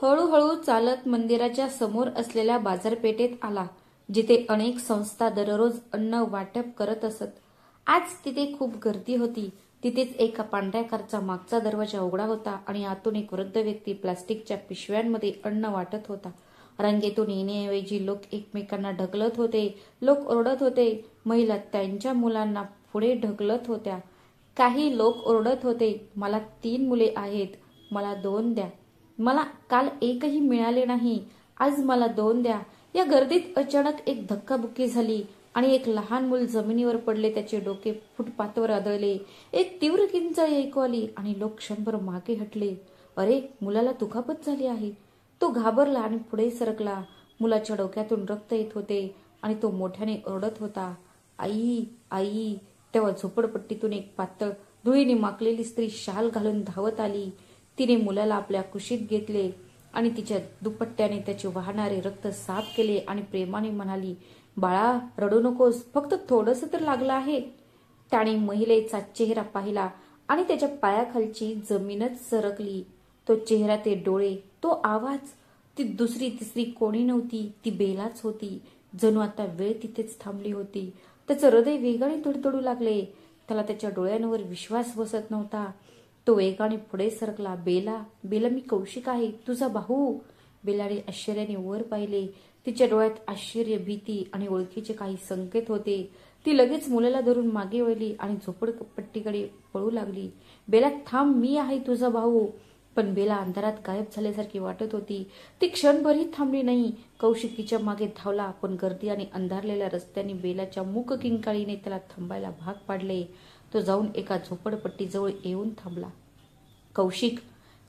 हळूहळू चालत मंदिराच्या समोर असलेल्या बाजारपेठेत आला, जिथे अनेक संस्था दररोज अन्न वाटप करत असत. आज तिथे खूप गर्दी होती. तिथेच एका पांढऱ्या कारचा मागचा दरवाजा उघडा होता आणि आतून एक वृद्ध व्यक्ती प्लास्टिकच्या पिशव्यांमध्ये अन्न वाटत होता. रांगेतून येण्याऐवजी लोक एकमेकांना ढकलत होते. लोक ओरडत होते. महिला त्यांच्या मुलांना पुढे ढकलत होत्या. काही लोक ओरडत होते, मला 3 मुले आहेत, मला 2 द्या. मला काल एकही मिळाले नाही, आज मला 2 द्या. या गर्दीत अचानक एक धक्काबुक्की झाली आणि एक लहान मूल जमिनीवर पडले. त्याचे डोके फुटपाथवर आदळले. एक तीव्र किंचाळी ऐकू आली आणि लोक क्षणभर मागे हटले. अरे, मुलाला दुखापत झाली आहे. तो घाबरला आणि पुढे सरकला. मुलाच्या डोक्यातून रक्त येत होते आणि तो मोठ्याने ओरडत होता, आई, आई. तेव्हा झोपडपट्टीतून एक पातळ धुळीने माखलेली स्त्री शाल घालून धावत आली. तिने मुलाला आपल्या कुशीत घेतले आणि तिच्या दुपट्ट्याने त्याचे वाहणारे रक्त साफ केले आणि प्रेमाने म्हणाली, बाळा, रडू नकोस, फक्त थोडंसं तर लागलं आहे. त्याने महिलेचा चेहरा पाहिला आणि त्याच्या पायाखालची जमीनच सरकली. तो चेहरा, ते डोळे, तो आवाज. ती दुसरी तिसरी कोणी नव्हती, ती बेलाच होती. जणू आता वेळ तिथेच थांबली होती. त्याचं हृदय वेगाने धडधडू लागले. त्याला त्याच्या डोळ्यांवर विश्वास बसत नव्हता. तो वेगाने पुढे सरकला. बेला, बेला, मी कौशिक आहे, तुझा भाऊ. बेलाने आश्चर्याने वर पाहिले. तिच्या डोळ्यात आश्चर्य, भीती आणि ओळखीचे काही संकेत होते. ती लगेच मुलाला धरून मागे वळली आणि झोपडपट्टीकडे पळू लागली. बेला, थांब, मी आहे तुझा भाऊ. पण बेला अंधारात गायब झाल्यासारखी वाटत होती. ती क्षणभरही थांबली नाही. कौशिक तिच्या मागे धावला, पण गर्दी आणि अंधारलेल्या रस्त्याने बेलाच्या मूक किंकाळीने त्याला थांबायला भाग पाडले. तो जाऊन एका झोपडपट्टीजवळ येऊन थांबला. कौशिक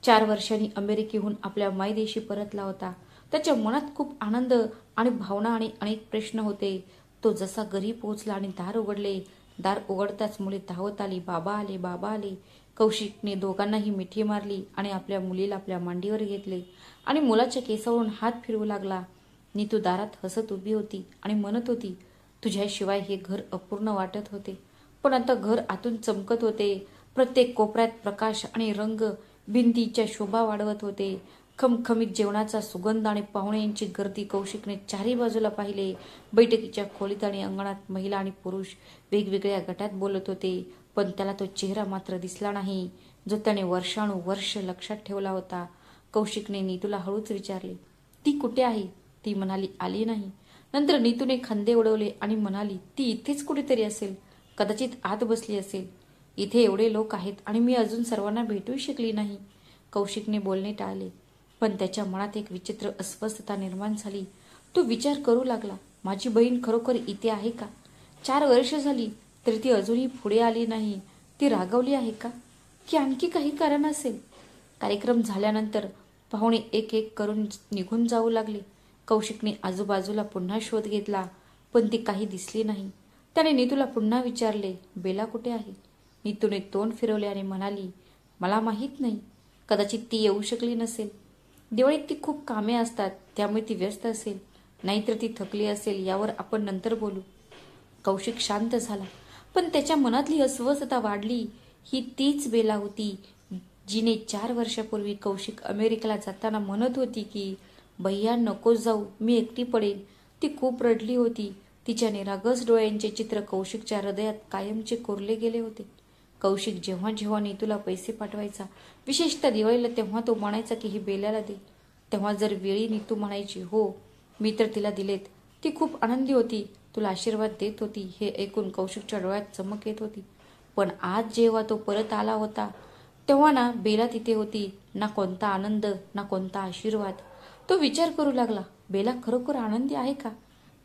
4 वर्षांनी अमेरिकेहून आपल्या मायदेशी परतला होता. त्याच्या मनात खूप आनंद आणि भावना आणि अनेक प्रश्न होते. तो जसा घरी पोहोचला आणि दार उघडले, दार उघडताच मुले धावत आली. बाबा आले, बाबा आले. कौशिकने दोघांनाही मिठी मारली आणि आपल्या मुलीला आपल्या मांडीवर घेतले आणि मुलाच्या केसावरून हात फिरवू लागला. नीतू दारात हसत उभी होती आणि म्हणत होती, तुझ्याशिवाय हे घर अपूर्ण वाटत होते, पण आता घर आतून चमकत होते. प्रत्येक कोपऱ्यात प्रकाश आणि रंग भिंतीच्या शोभा वाढवत होते. खमखमीत जेवणाचा सुगंध आणि पाहुण्यांची गर्दी. कौशिकने चारही बाजूला पाहिले. बैठकीच्या खोलीत आणि अंगणात महिला आणि पुरुष वेगवेगळ्या गटात बोलत होते, पण त्याला तो चेहरा मात्र दिसला नाही, जो त्याने वर्षानुवर्ष लक्षात ठेवला होता. कौशिकने नीतूला हळूच विचारले, ती कुठे आहे? ती म्हणाली, आली नाही. नंतर नीतूने खांदे उडवले आणि म्हणाली, ती इथेच कुठेतरी असेल, कदाचित आत बसली असेल. इथे एवढे लोक आहेत आणि मी अजून सर्वांना भेटू शकली नाही. कौशिकने बोलणे टाळले, पण त्याच्या मनात एक विचित्र अस्वस्थता निर्माण झाली. तो विचार करू लागला, माझी बहीण खरोखर इथे आहे का? 4 वर्ष झाली तरी ती अजूनही पुढे आली नाही. ती रागावली आहे का, की आणखी काही कारण असेल? कार्यक्रम झाल्यानंतर पाहुणे एक एक करून निघून जाऊ लागले. कौशिकने आजूबाजूला पुन्हा शोध घेतला, पण ती काही दिसली नाही. त्याने नीतूला पुन्हा विचारले, बेला कुठे आहे? नीतूने तोंड फिरवले आणि म्हणाली, मला माहीत नाही, कदाचित ती येऊ शकली नसेल. दिवाळीत ती खूप कामे असतात, त्यामुळे ती व्यस्त असेल, नाहीतर ती थकली असेल. यावर आपण नंतर बोलू. कौशिक शांत झाला, पण त्याच्या मनातली अस्वस्थता वाढली. ही तीच बेला होती जिने 4 वर्षापूर्वी कौशिक अमेरिकेला जाताना म्हणत होती की, भैया नको जाऊ, मी एकटी पडेन. ती खूप रडली होती. तिच्या निरागस डोळ्यांचे चित्र कौशिकच्या हृदयात कायमचे कोरले गेले होते. कौशिक जेव्हा जेव्हा नीतूला पैसे पाठवायचा, विशेषतः दिवाळीला, तेव्हा तो म्हणायचा की हे बेल्याला दे. तेव्हा जर वेळी नीतू म्हणायची, हो, मी तर तिला दिलेत. ती खूप आनंदी होती, तुला आशीर्वाद देत होती. हे ऐकून कौशिकच्या डोळ्यात चमक येत होती. पण आज जेव्हा तो परत आला होता, तेव्हा ना बेला तिथे होती, ना कोणता आनंद, ना कोणता आशीर्वाद. तो विचार करू लागला, बेला खरोखर आनंदी आहे का?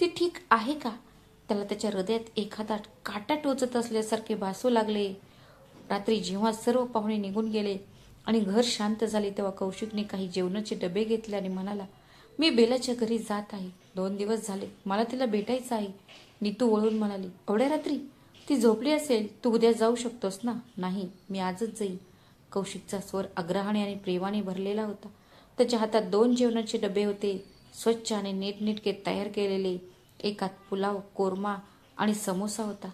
ती ठीक आहे का? त्याला त्याच्या हृदयात एखादा काटा टोचत असल्यासारखे भासू लागले. रात्री जेव्हा सर्व पाहुणे निघून गेले आणि घर शांत झाले, तेव्हा कौशिकने काही जेवणाचे डबे घेतले आणि म्हणाला, मी बेलाच्या घरी जात आहे. 2 दिवस झाले, मला तिला भेटायचं आहे. नीतू वळून म्हणाली, एवढ्या रात्री? ती झोपली असेल, तू उद्या जाऊ शकतोस ना? नाही, मी आजच जाईन. कौशिकचा स्वर आग्रहाने आणि प्रेमाने भरलेला होता. त्याच्या हातात 2 जेवणाचे डबे होते, स्वच्छ आणि नीटनेटके तयार केलेले. एकात पुलाव, कोरमा आणि समोसा होता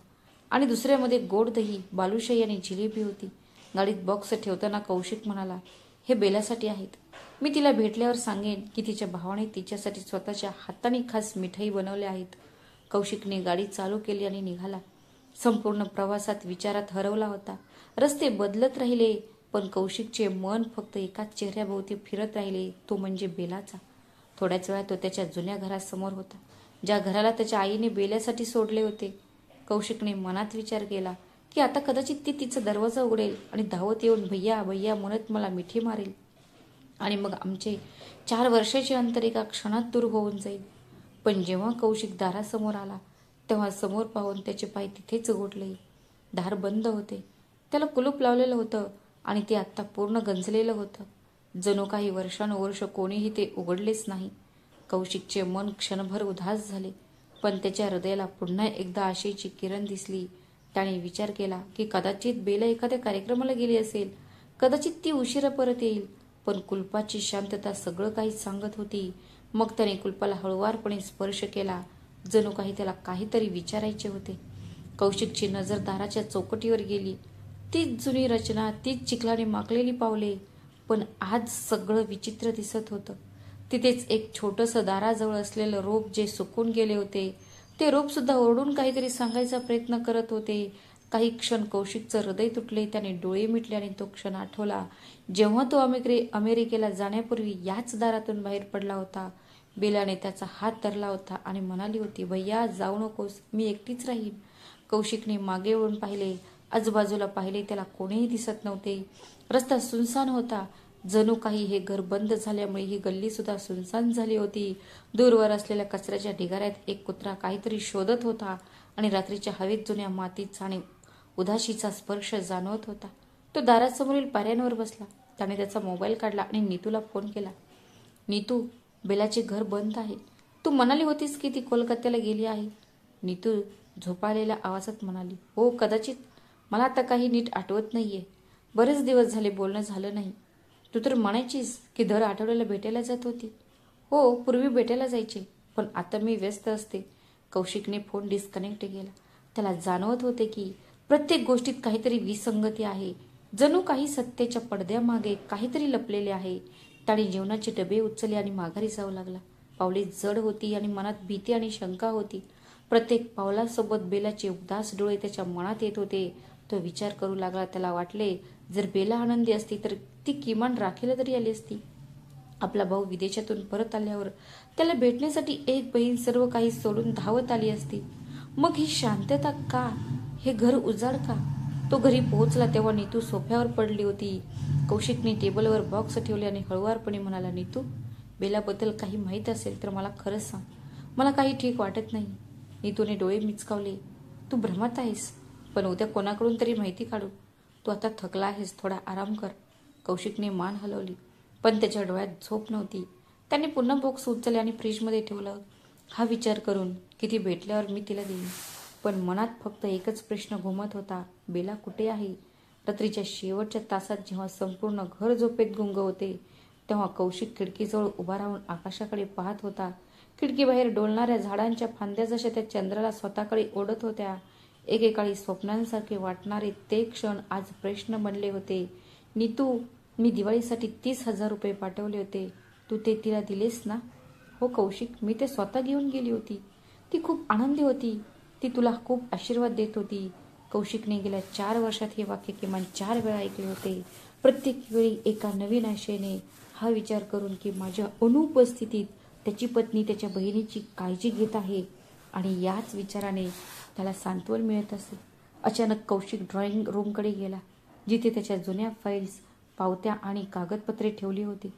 आणि दुसऱ्यामध्ये गोड दही, बालुशाही आणि जिलेबी होती. गाडीत बॉक्स ठेवताना कौशिक म्हणाला, हे बेलासाठी आहेत. मी तिला भेटल्यावर सांगेन की तिच्या भावाने तिच्यासाठी स्वतःच्या हाताने खास मिठाई बनवल्या आहेत. कौशिकने गाडी चालू केली आणि निघाला. संपूर्ण प्रवासात विचारात हरवला होता. रस्ते बदलत राहिले, पण कौशिकचे मन फक्त एकाच चेहऱ्याभोवती फिरत राहिले, तो म्हणजे बेलाचा. थोड्याच वेळात तो त्याच्या जुन्या घरासमोर होता, ज्या घराला त्याच्या आईने बेल्यासाठी सोडले होते. कौशिकने मनात विचार केला की आता कदाचित ती तिचा दरवाजा उघडेल आणि धावत येऊन भैया भैया म्हणत मला मिठी मारेल आणि मग आमचे 4 वर्षाचे अंतर एका क्षणात दूर होऊन जाईल. पण जेव्हा कौशिक दारासमोर आला तेव्हा समोर पाहून त्याचे पाय तिथेच गोठले. दार बंद होते. त्याला कुलूप लावलेलं होतं आणि ते आत्ता पूर्ण गंजलेलं होतं. जणू काही वर्षानुवर्ष कोणीही ते उघडलेच नाही. कौशिकचे मन क्षणभर उदास झाले, पण त्याच्या हृदयाला पुन्हा एकदा आशेची किरण दिसली. त्याने विचार केला की कदाचित बेला एखाद्या कार्यक्रमाला गेली असेल, कदाचित ती उशिरा परत येईल. पण कुलपाची शांतता सगळं काही सांगत होती. मग त्याने कुलपाला हळुवारपणे स्पर्श केला, जणू काही त्याला काहीतरी विचारायचे होते. कौशिकची नजर दाराच्या चौकटीवर गेली. तीच जुनी रचना, तीच चिखलाने माखलेली पावले, पण आज सगळं विचित्र दिसत होतं. तिथेच एक छोटंसं दाराजवळ असलेलं रोप जे सुकून गेले होते, ते रोप सुद्धा ओरडून काहीतरी सांगायचा प्रयत्न करत होते. काही क्षण कौशिकचं हृदय तुटले. त्याने डोळे मिटले आणि तो क्षण आठवला जेव्हा तो अमेरिकेला जाण्यापूर्वी याच दारातून बाहेर पडला होता. बेलाने त्याचा हात धरला होता आणि म्हणाली होती, भैया जाऊ नकोस, मी एकटीच राहीन. कौशिकने मागे वळून पाहिले. आजूबाजूला पाहिले, त्याला कोणीही दिसत नव्हते. रस्ता सुनसान होता, जणू काही हे घर बंद झाल्यामुळे ही गल्ली सुद्धा सुनसान झाली होती. दूरवर असलेल्या कचऱ्याच्या ढिगाऱ्यात एक कुत्रा काहीतरी शोधत होता आणि रात्रीच्या हवेत जुन्या मातीचा आणि उदाशीचा स्पर्श जाणवत होता. तो दारासमोरील पाऱ्यांवर बसला. त्याने त्याचा मोबाईल काढला आणि नीतूला फोन केला. नीतू, बेलाचे घर बंद आहे. तू म्हणाली होतीस की ती कोलकात्याला गेली आहे. नीतू झोपाळलेल्या आवाजात म्हणाली, हो कदाचित. मला आता काही नीट आठवत नाहीये. बरेच दिवस झाले बोलणं झालं नाही. तू तर म्हणायचीस की दर आठवड्याला भेटायला जात होती. हो, पूर्वी भेटायला जायचे, पण आता मी व्यस्त असते. कौशिकने फोन डिस्कनेक्ट केला. त्याला जाणवत होते की प्रत्येक गोष्टीत काहीतरी विसंगती आहे. जणू काही सत्तेच्या पडद्यामागे काहीतरी लपलेले आहे. त्याने जेवणाचे डबे उचलले आणि माघारी जाऊ लागला. पावले जड होती आणि मनात भीती आणि शंका होती. प्रत्येक पावलासोबत बेलाचे उदास डोळे त्याच्या मनात येत होते. तो विचार करू लागला. त्याला वाटले, जर बेला आनंदी असती तर ती किमान राखीला तरी आली असती. आपला भाऊ विदेशातून परत आल्यावर त्याला भेटण्यासाठी एक बहीण सर्व काही सोडून धावत आली असती. मग ही शांतता का? हे घर उजाड का? तो घरी पोहोचला तेव्हा नीतू सोफ्यावर पडली होती. कौशिकने टेबलवर बॉक्स ठेवले आणि हळुवारपणे म्हणाला, नीतू, बेलाबद्दल काही माहीत असेल तर मला खरंच सांग. मला काही ठीक वाटत नाही. नीतूने डोळे मिचकावले. तू भ्रमात आहेस, पण उद्या कोणाकडून तरी माहिती काढू. तू आता थकला आहेस, थोडा आराम कर. कौशिकने मान हलवली, पण त्याच्या डोळ्यात झोप नव्हती. त्याने पुन्हा बॉक्स उचलले आणि फ्रीजमध्ये ठेवलं. हा विचार करून की ती भेटल्यावर मी तिला देईन. पण मनात फक्त एकच प्रश्न घुमत होता, बेला कुठे आहे? रात्रीच्या शेवटच्या तासात जेव्हा संपूर्ण घर झोपेत गुंग होते, तेव्हा कौशिक खिडकीजवळ उभा राहून आकाशाकडे पाहत होता. खिडकीबाहेर डोलणाऱ्या झाडांच्या फांद्या जशा त्या चंद्राला स्वतःकडे ओढत होत्या. एकेकाळी स्वप्नांसारखे वाटणारे ते क्षण आज प्रश्न बनले होते. नीतू, मी दिवाळीसाठी 30,000 रुपये पाठवले होते. तू ते तिला दिलेस ना? हो कौशिक, मी ते स्वतः घेऊन गेली होती. ती खूप आनंदी होती. ती तुला खूप आशीर्वाद देत होती. कौशिकने गेल्या 4 वर्षात हे वाक्य किमान 4 वेळा ऐकले होते. प्रत्येक वेळी एका नवीन आशेने. हा विचार करून की माझ्या अनुपस्थितीत त्याची पत्नी त्याच्या बहिणीची काळजी घेत आहे आणि याच विचाराने त्याला सांत्वन मिळत असे. अचानक कौशिक ड्रॉइंग रूमकडे गेला, जिथे त्याच्या जुन्या फाईल्स, पावत्या आणि कागदपत्रे ठेवली होती.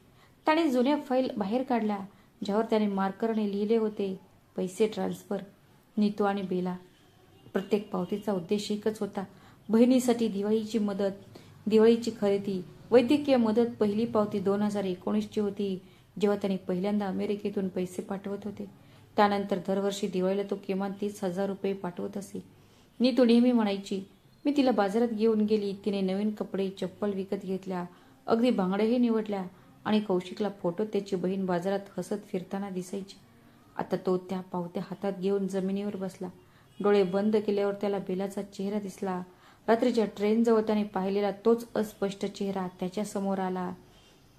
त्याने जुन्या फाईल बाहेर काढल्या, ज्यावर त्याने मार्करने लिहिले होते, पैसे ट्रान्सफर, नीतू आणि बेला. प्रत्येक पावतीचा उद्देश एकच होता, बहिणीसाठी दिवाळीची मदत, दिवाळीची खरेदी, वैद्यकीय मदत. पहिली पावती 2019ची होती, जेव्हा त्याने पहिल्यांदा अमेरिकेतून पैसे पाठवत होते. त्यानंतर दरवर्षी दिवाळीला तो किमान 30,000 रुपये पाठवत असे. नीतू नेहमी म्हणायची, मी तिला बाजारात घेऊन गेली. तिने नवीन कपडे, चप्पल विकत घेतल्या, अगदी बांगड्याही निवडल्या आणि कौशिकला फोटोत त्याची बहीण बाजारात हसत फिरताना दिसायची. आता तो त्या पावत्या हातात घेऊन जमिनीवर बसला. डोळे बंद केल्यावर त्याला बेलाचा चेहरा दिसला. रात्रीच्या ट्रेनजवळ त्याने पाहिलेला तोच अस्पष्ट चेहरा त्याच्या समोर आला.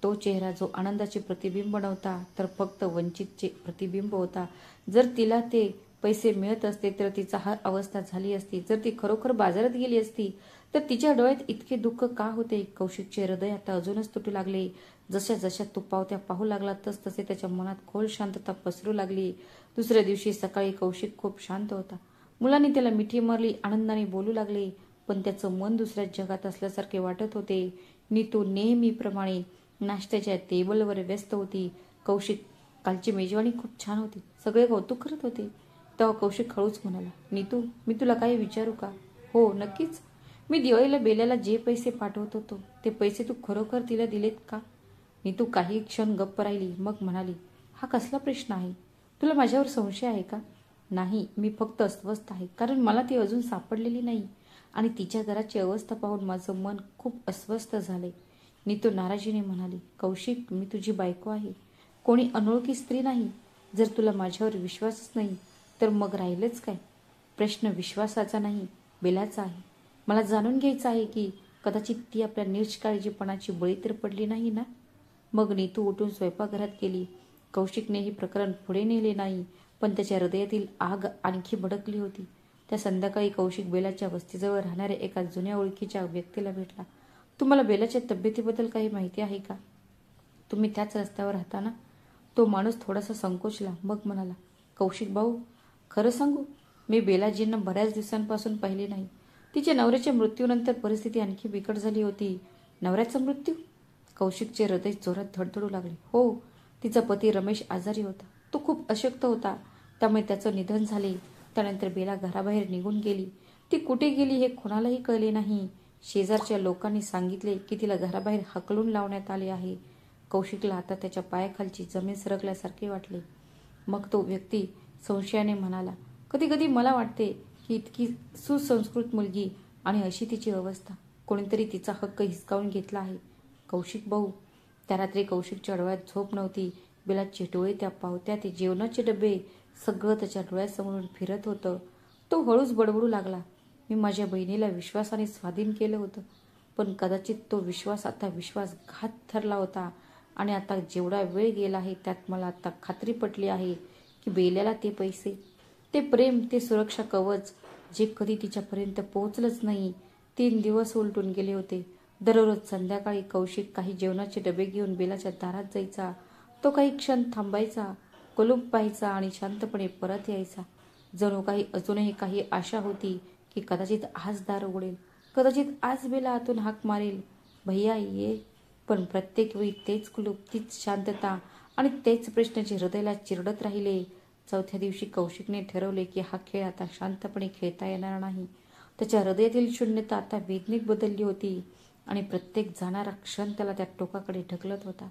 तो चेहरा जो आनंदाचे प्रतिबिंब नव्हता तर फक्त वंचितचे प्रतिबिंब होता. जर तिला ते पैसे मिळत असते तर तिचा हा अवस्था झाली असती. जर ती खरोखर बाजारात गेली असती तर तिच्या डोळ्यात इतके दुःख का होते? कौशिकचे हृदय आता अजूनच तुटू लागले. जशा जशा तो पावत्या पाहू लागला तसे त्याच्या मनात खोल शांतता पसरू लागली. दुसऱ्या दिवशी सकाळी कौशिक खूप शांत होता. मुलांनी त्याला मिठी मारली, आनंदाने बोलू लागले, पण त्याचं मन दुसऱ्याच जगात असल्यासारखे वाटत होते. नीतू नेहमीप्रमाणे नाश्त्याच्या टेबलवर व्यस्त होती. कौशिक, कालची मेजवानी खूप छान होती. सगळे कौतुक करत होते. तेव्हा कौशिक हळूच म्हणाला, नीतू, मी तुला काही विचारू का? हो, नक्कीच. मी दिवाळीला बेल्याला जे पैसे पाठवत होतो ते पैसे तू खरोखर तिला दिलेत का? नीतू काही क्षण गप्प राहिली, मग म्हणाली, हा कसला प्रश्न आहे? तुला माझ्यावर संशय आहे का? नाही, मी फक्त अस्वस्थ आहे, कारण मला ती अजून सापडलेली नाही आणि तिच्या घराची अवस्था पाहून माझं मन खूप अस्वस्थ झालंय. नीतू नाराजीने म्हणाली, कौशिक, मी तुझी बायको आहे, कोणी अनोळखी स्त्री नाही. जर तुला माझ्यावर विश्वासच नाही तर मग राहिलंच काय? प्रश्न विश्वासाचा नाही, बेलाचा आहे. मला जाणून घ्यायचं आहे की कदाचित ती आपल्या निष्काळजीपणाची बळी तर पडली नाही ना? मग नीतू उठून स्वयंपाकघरात गेली. कौशिकने हे प्रकरण पुढे नेले नाही, पण त्याच्या हृदयातील आग आणखी भडकली होती. त्या संध्याकाळी कौशिक बेलाच्या वस्तीजवळ राहणाऱ्या एका जुन्या ओळखीच्या व्यक्तीला भेटला. तुम्हाला बेलाच्या तब्येतीबद्दल काही माहिती आहे का? तुम्ही त्याच रस्त्यावर राहता ना? तो माणूस थोडासा संकोचला, मग म्हणाला, कौशिक भाऊ, खरं सांगू, मी बेलाजींना बऱ्याच दिवसांपासून पाहिले नाही. तिच्या नवऱ्याच्या मृत्यूनंतर परिस्थिती आणखी बिकट झाली होती. नवऱ्याचा मृत्यू? कौशिकचे हृदय जोरात धडधडू लागले. हो, तिचा पती रमेश आजारी होता. तो खूप अशक्त होता, त्यामुळे त्याचं निधन झाले. त्यानंतर बेला घराबाहेर निघून गेली. ती कुठे गेली हे कोणालाही कळले नाही. शेजारच्या लोकांनी सांगितले की तिला घराबाहेर हकलून लावण्यात आले आहे. कौशिकला आता त्याच्या पायाखालची जमीन सरकल्यासारखे वाटले. मग तो व्यक्ती संशयाने म्हणाला, कधी कधी मला वाटते की इतकी सुसंस्कृत मुलगी आणि अशी तिची अवस्था, कोणीतरी तिचा हक्क हिसकावून घेतला आहे. कौशिक भाऊ, त्या रात्री कौशिकच्या डोळ्यात झोप नव्हती. बेलाचे डोळे, त्या पावत्या, ते जेवणाचे डबे, सगळं त्याच्या डोळ्यासमोरून फिरत होतं. तो हळूच बडबडू लागला, मी माझ्या बहिणीला विश्वासाने स्वाधीन केलं होतं, पण कदाचित तो विश्वास आता विश्वासघात ठरला होता. आणि आता जेवढा वेळ गेला आहे त्यात मला आता खात्री पटली आहे की बेल्याला ते पैसे, ते प्रेम, ते सुरक्षा कवच जे कधी तिच्यापर्यंत पोहोचलंच नाही. 3 दिवस उलटून गेले होते. दररोज संध्याकाळी कौशिक काही जेवणाचे डबे घेऊन बेलाच्या दारात जायचा. तो काही क्षण थांबायचा, कुलूप पाहायचा आणि शांतपणे परत यायचा. जणू काही अजूनही काही आशा होती की कदाचित आज दार उघडेल, कदाचित आज बेला आतून हाक मारेल, भैया ये. पण प्रत्येक वेळी तेच कुलूप, तीच शांतता आणि तेच प्रश्न जे हृदयाला चिरडत राहिले. चौथ्या दिवशी कौशिकने ठरवले की हा खेळ आता शांतपणे खेळता येणार नाही. त्याच्या हृदयातील शून्यता आता वेदनेत बदलली होती आणि प्रत्येक जाणारा क्षण त्याला त्या टोकाकडे ढकलत होता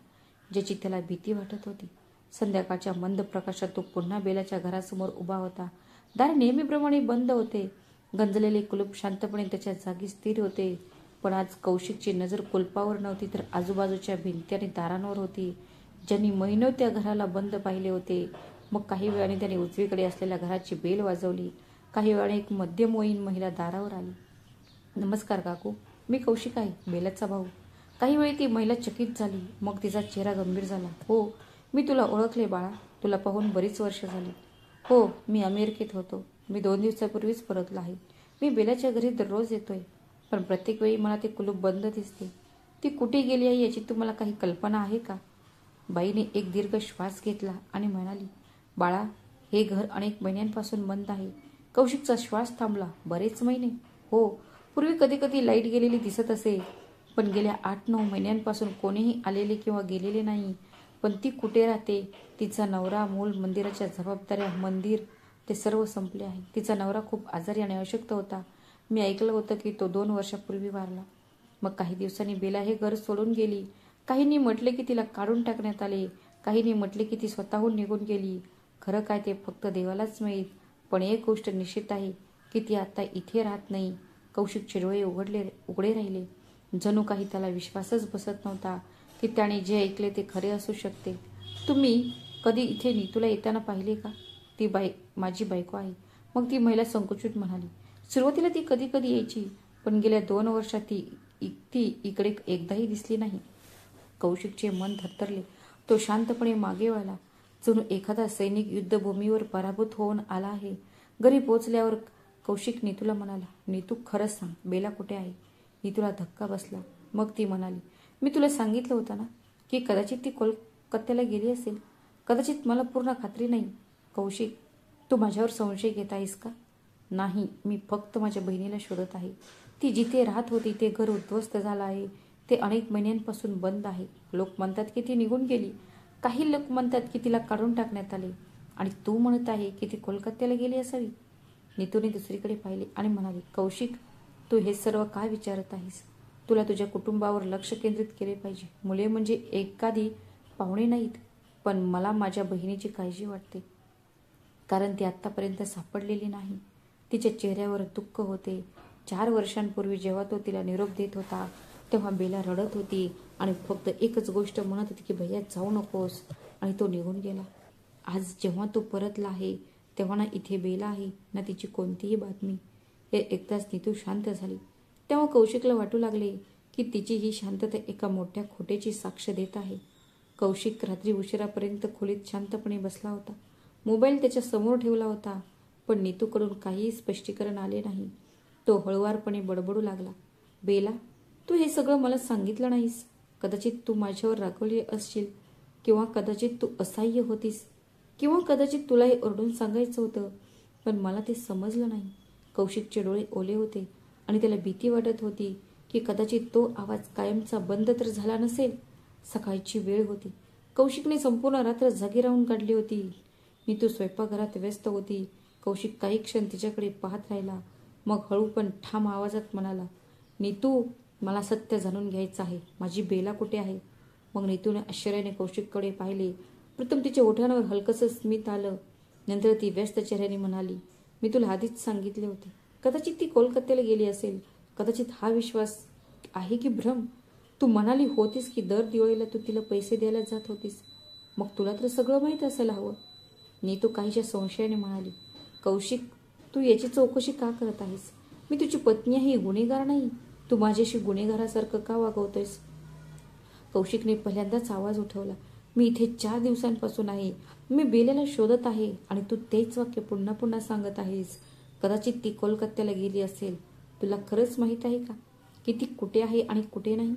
ज्याची त्याला भीती वाटत होती. संध्याकाळच्या मंद प्रकाशात तो पुन्हा बेलाच्या घरासमोर उभा होता. दार नेहमीप्रमाणे बंद होते. गंजलेले कुलूप शांतपणे त्याच्या जागी स्थिर होते. पण आज कौशिकची नजर कुलपावर नव्हती तर आजूबाजूच्या भिंती आणि दारांवर होती. ज्यांनी महिनो त्या घराला बंद पाहिले होते. मग काही वेळाने त्याने उजवीकडे असलेल्या घराची बेल वाजवली. काही वेळाने एक मध्यमवयीन महिला दारावर आली. नमस्कार काकू, मी कौशिक आहे, बेलाचा भाऊ. काही वेळी ती महिला चकित झाली, मग तिचा चेहरा गंभीर झाला. हो, मी तुला ओळखले बाळा, तुला पाहून बरीच वर्ष झाली. हो, मी अमेरिकेत होतो. मी 2 दिवसापूर्वीच परतलो आहे. मी बेलाच्या घरी दररोज येतोय, पण प्रत्येक वेळी मला ते कुलूप बंद दिसते. ती कुठे गेली आहे याची तुम्हाला काही कल्पना आहे का? बाईने एक दीर्घ श्वास घेतला आणि म्हणाली, बाळा, हे घर अनेक महिन्यांपासून बंद आहे. कौशिकचा श्वास थांबला. बरेच महिने? हो, पूर्वी कधी कधी लाईट गेलेली दिसत असे, पण गेल्या 8-9 महिन्यांपासून कोणीही आलेले किंवा गेलेले नाही. पण ती कुठे राहते? तिचा नवरा, मूल, मंदिराच्या जबाबदाऱ्या, मंदिर, ते सर्व संपले आहे. तिचा नवरा खूप आजारी आणि अशक्त होता. मी ऐकलं होतं की तो 2 वर्षापूर्वी वारला. मग काही दिवसांनी बेला हे घर सोडून गेली. काहींनी म्हटले की तिला काढून टाकण्यात आले, काहींनी म्हटले की ती स्वतःहून निघून गेली. खरं काय ते फक्त देवालाच माहीत. पण एक गोष्ट निश्चित आहे की ती आता इथे राहत नाही. कौशिकचे डोळे उघडे राहिले. जणू काही त्याला विश्वासच बसत नव्हता की त्याने जे ऐकले ते खरे असू शकते. तुम्ही कधी इथे नीतूला येताना पाहिले का? ती माझी बायको आहे. मग ती महिला संकुचित म्हणाली. सुरुवातीला ती कधी कधी यायची, पण गेल्या 2 वर्षात ती इकडे एकदाही दिसली नाही. कौशिकचे मन थरथरले. तो शांतपणे मागे वळला, जणू एखादा सैनिक युद्धभूमीवर पराभूत होऊन आला आहे. घरी पोहोचल्यावर कौशिक नीतूला म्हणाला, नीतू खरंच सांग, बेला कुठे आहे? नीतूला धक्का बसला. मग ती म्हणाली, मी तुला सांगितलं होतं ना की कदाचित ती कोलकात्याला गेली असेल. कदाचित, मला पूर्ण खात्री नाही. कौशिक, तू माझ्यावर संशय घेत आहेस का? नाही, मी फक्त माझ्या बहिणीला शोधत आहे. ती जिथे राहत होती ते घर उद्ध्वस्त झालं आहे. ते अनेक महिन्यांपासून बंद आहे. लोक म्हणतात की ती निघून गेली. काही लोक म्हणतात की तिला काढून टाकण्यात आले. आणि तू म्हणत आहे की ती कोलकात्याला गेली असावी. नीतूने दुसरीकडे पाहिले आणि म्हणाली, कौशिक, तू हे सर्व काय विचारत आहेस? तुला तुझ्या कुटुंबावर लक्ष केंद्रित केले पाहिजे. मुले म्हणजे एखादी पाहुणे नाहीत. पण मला माझ्या बहिणीची काळजी वाटते, कारण ती आत्तापर्यंत सापडलेली नाही. तिच्या चेहऱ्यावर दुःख होते. 4 वर्षांपूर्वी जेव्हा तो तिला निरोप देत होता तेव्हा बेला रडत होती आणि फक्त एकच गोष्ट म्हणत होती की भैया जाऊ नकोस, आणि तो निघून गेला. आज जेव्हा तो परतला आहे तेव्हा ना इथे बेला आहे ना तिची कोणतीही बातमी. हे एकदाच नीतू शांत झाली. तेव्हा कौशिकला वाटू लागले की तिची ही शांतता एका मोठ्या खोटेची साक्ष देत आहे. कौशिक रात्री उशिरापर्यंत खोलीत शांतपणे बसला होता. मोबाईल त्याच्या समोर ठेवला होता, पण नीतूकडून काहीही स्पष्टीकरण आले नाही. तो हळुवारपणे बडबडू लागला, बेला, तू हे सगळं मला सांगितलं नाहीस. कदाचित तू माझ्यावर रागवली असशील, किंवा कदाचित तू असहाय्य होतीस, किंवा कदाचित तुला हे ओरडून सांगायचं होतं, पण मला ते समजलं नाही. कौशिकचे डोळे ओले होते आणि त्याला भीती वाटत होती की कदाचित तो आवाज कायमचा बंद तर झाला नसेल. सकाळची वेळ होती. कौशिकने संपूर्ण रात्र जागी राहून काढली होती. नीतू स्वयंपाकघरात व्यस्त होती. कौशिक काही क्षण तिच्याकडे पाहत राहिला, मग हळू पण ठाम आवाजात म्हणाला, नीतू, मला सत्य जाणून घ्यायचं आहे. माझी बेला कुठे आहे? मग नीतूने आश्चर्याने कौशिककडे पाहिले. प्रथम तिच्या ओठांवर हलकसं स्मित आलं. नंतर ती व्यस्त चेहऱ्याने म्हणाली, मी तुला आधीच सांगितले होते. कदाचित ती कोलकात्याला गेली असेल. कदाचित हा विश्वास आहे की भ्रम? तू म्हणाली होतीस की दर दिवाळीला तू तिला पैसे द्यायला जात होतीस. मग तुला तर सगळं माहीत असायला हवं. नीतू काहीशा संशयाने म्हणाली, कौशिक, तू याची चौकशी का करत आहेस? मी तुझी पत्नी आहे, गुन्हेगार नाही. तू माझ्याशी गुन्हेगारासारखं का वागवतोयस? कौशिकने पहिल्यांदाच आवाज उठवला, मी इथे 4 दिवसांपासून आहे. मी बेलेला शोधत आहे आणि तू तेच वाक्य पुन्हा पुन्हा सांगत आहेस. कदाचित ती कोलकात्याला गेली असेल. तुला खरंच माहीत आहे का की ती कुठे आहे आणि कुठे नाही?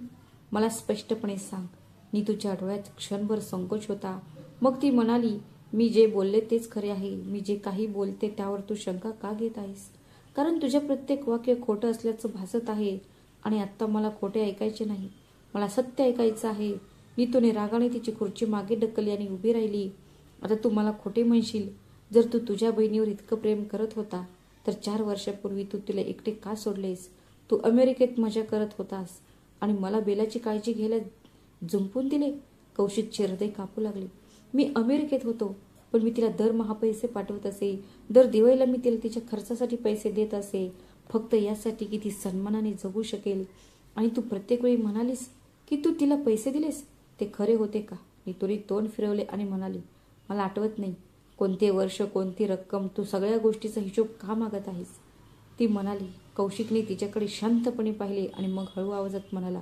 मला स्पष्टपणे सांग. नीतूच्या डोळ्यात क्षणभर संकोच होता. मग ती म्हणाली, मी जे बोलले तेच खरे आहे. मी जे काही बोलते त्यावर तू शंका का घेत आहेस? कारण तुझ्या प्रत्येक वाक्य खोटं असल्याचं भासत आहे. आणि आत्ता मला खोटे ऐकायचे नाही. मला सत्य ऐकायचं आहे. नीतूने रागाने तिची खुर्ची मागे ढकलली आणि उभी राहिली. आता तू मला खोटे म्हणशील. जर तू तुझ्या बहिणीवर इतकं प्रेम करत होता तर 4 वर्षापूर्वी तू तिला एकटे का सोडलेस? तू अमेरिकेत मजा करत होतास आणि मला बेलाची काळजी घ्यायला जुंपून दिले. कौशिकचे हृदय कापू लागले. मी अमेरिकेत होतो, पण मी तिला दरमहा पैसे पाठवत असे. दर दिवाळीला मी तिला तिच्या खर्चासाठी पैसे देत असे, फक्त यासाठी की ती सन्मानाने जगू शकेल. आणि तू प्रत्येक वेळी म्हणालीस की तू तिला पैसे दिलेस. ते खरे होते का? नीतूने तोंड फिरवले आणि म्हणाली, मला आठवत नाही. कोणते वर्ष, कोणती रक्कम, तू सगळ्या गोष्टीचा हिशोब का मागत आहेस? ती म्हणाली. कौशिकने तिच्याकडे शांतपणे पाहिले आणि मग हळू आवाजात म्हणाला,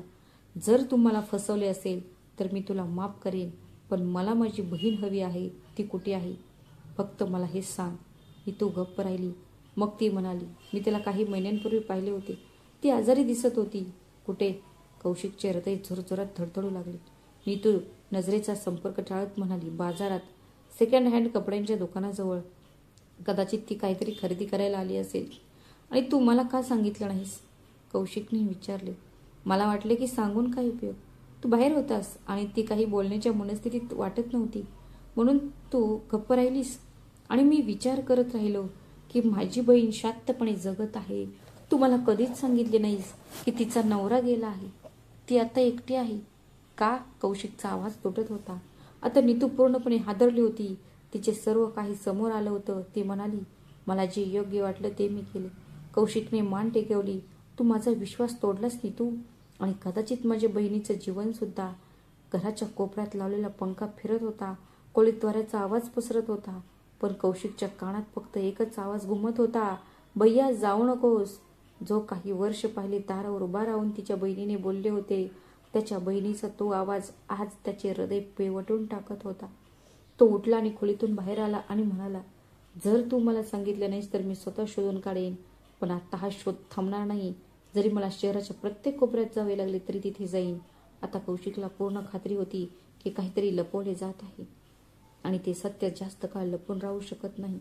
जर तू मला फसवले असेल तर मी तुला माफ करेन, पण मला माझी बहीण हवी आहे. ती कुठे आहे? फक्त मला हे सांग. नीतू गप्प राहिली. मग ती म्हणाली, मी तिला काही महिन्यांपूर्वी पाहिले होते. ती आजारी दिसत होती. कुठे? कौशिकचे हृदय जोरजोरात धडधडू लागले. नीतू नजरेचा संपर्क टाळत म्हणाली, बाजारात, सेकंड हँड कपड्यांच्या दुकानाजवळ. कदाचित ती काहीतरी खरेदी करायला आली असेल. आणि तू मला का सांगितलं नाहीस? कौशिकने विचारले. मला वाटले की सांगून काय उपयोग. तू बाहेर होतास आणि ती काही बोलण्याच्या मनस्थितीत वाटत नव्हती, म्हणून तू गप्प राहिलीस. आणि मी विचार करत राहिलो की माझी बहीण शांतपणे जगत आहे. तू मला कधीच सांगितले नाहीस की तिचा नवरा गेला आहे. ती आता एकटी आहे का? कौशिकचा आवाज तुटत होता. आता नीतू पूर्णपणे हादरली होती. तिचे सर्व काही समोर आलं होतं. ती म्हणाली, मला जे योग्य वाटलं ते मी केले. कौशिकने मान टेकवली. तू माझा विश्वास तोडलास नीतू, आणि कदाचित माझ्या बहिणीचं जीवन सुद्धा. घराच्या कोपऱ्यात लावलेला पंखा फिरत होता. खोलीत वाऱ्याचा आवाज पसरत होता. पण कौशिकच्या कानात फक्त एकच आवाज घुमत होता, भैया जाऊ नकोस. जो काही वर्ष पहिले दारावर उभा राहून तिच्या बहिणीने बोलले होते त्याच्या बहिणीचा तो आवाज आज त्याचे हृदय पिळवटून टाकत होता. तो उठला आणि खोलीतून बाहेर आला आणि म्हणाला, जर तू मला सांगितलं नाहीस तर मी स्वतः शोधून काढेन, पण आता हा शोध थांबणार नाही. जरी मला शहराच्या प्रत्येक कोपऱ्यात जावे लागले तरी तिथे जाईन. आता कौशिकला पूर्ण खात्री होती की काहीतरी लपवले जात आहे आणि ते सत्य जास्त काळ लपून राहू शकत नाही.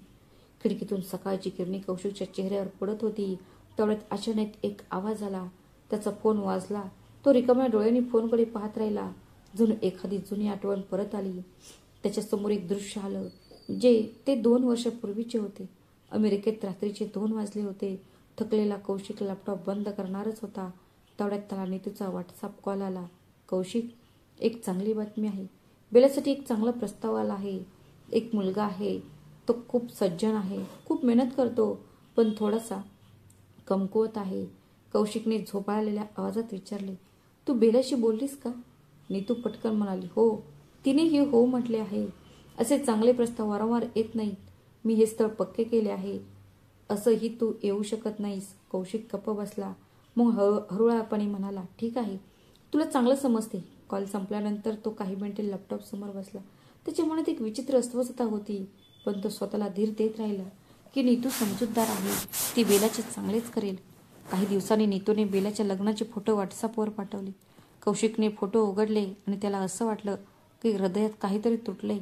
खिडकीतून सकाळची किरणे कौशिकच्या चेहऱ्यावर पडत होती. तेवढ्यात अचानक एक आवाज आला. त्याचा फोन वाजला. तो रिकाम्या डोळ्यांनी फोनकडे पाहत राहिला. जणू एखादी जुनी आठवण परत आली. त्याच्यासमोर एक दृश्य आलं जे ते 2 वर्षापूर्वीचे होते. अमेरिकेत रात्रीचे 2 वाजले होते. थकलेला कौशिक लॅपटॉप बंद करणारच होता. तेवढ्यात त्याला नीतूचा व्हॉट्सअप कॉल आला. कौशिक, एक चांगली बातमी आहे. बेलासाठी एक चांगला प्रस्ताव आला आहे. एक मुलगा आहे. तो खूप सज्जन आहे. खूप मेहनत करतो, पण थोडासा कमकुवत आहे. कौशिकने झोपाळलेल्या आवाजात विचारले, तू बेलाशी बोललीस का? नीतू पटकन म्हणाली, हो. तिनेही हो म्हटले आहे. असे चांगले प्रस्ताव वारंवार येत नाहीत. मी हे स्थळ पक्के केले आहे. असंही तू येऊ शकत नाहीस. कौशिक गप्प बसला. मग हळूहळपणे म्हणाला, ठीक आहे, तुला चांगलं समजते. कॉल संपल्यानंतर तो काही मिनिटे लॅपटॉप समोर बसला. त्याच्या मनात एक विचित्र अस्वस्थता होती, पण तो स्वतःला धीर देत राहिला की नीतू समजूतदार आहे. ती बेलाचे चांगलेच करेल. काही दिवसांनी नीतूने बेलाच्या लग्नाचे फोटो व्हॉट्सअपवर पाठवले. कौशिकने फोटो उघडले आणि त्याला असं वाटलं की हृदयात काहीतरी तुटलंय.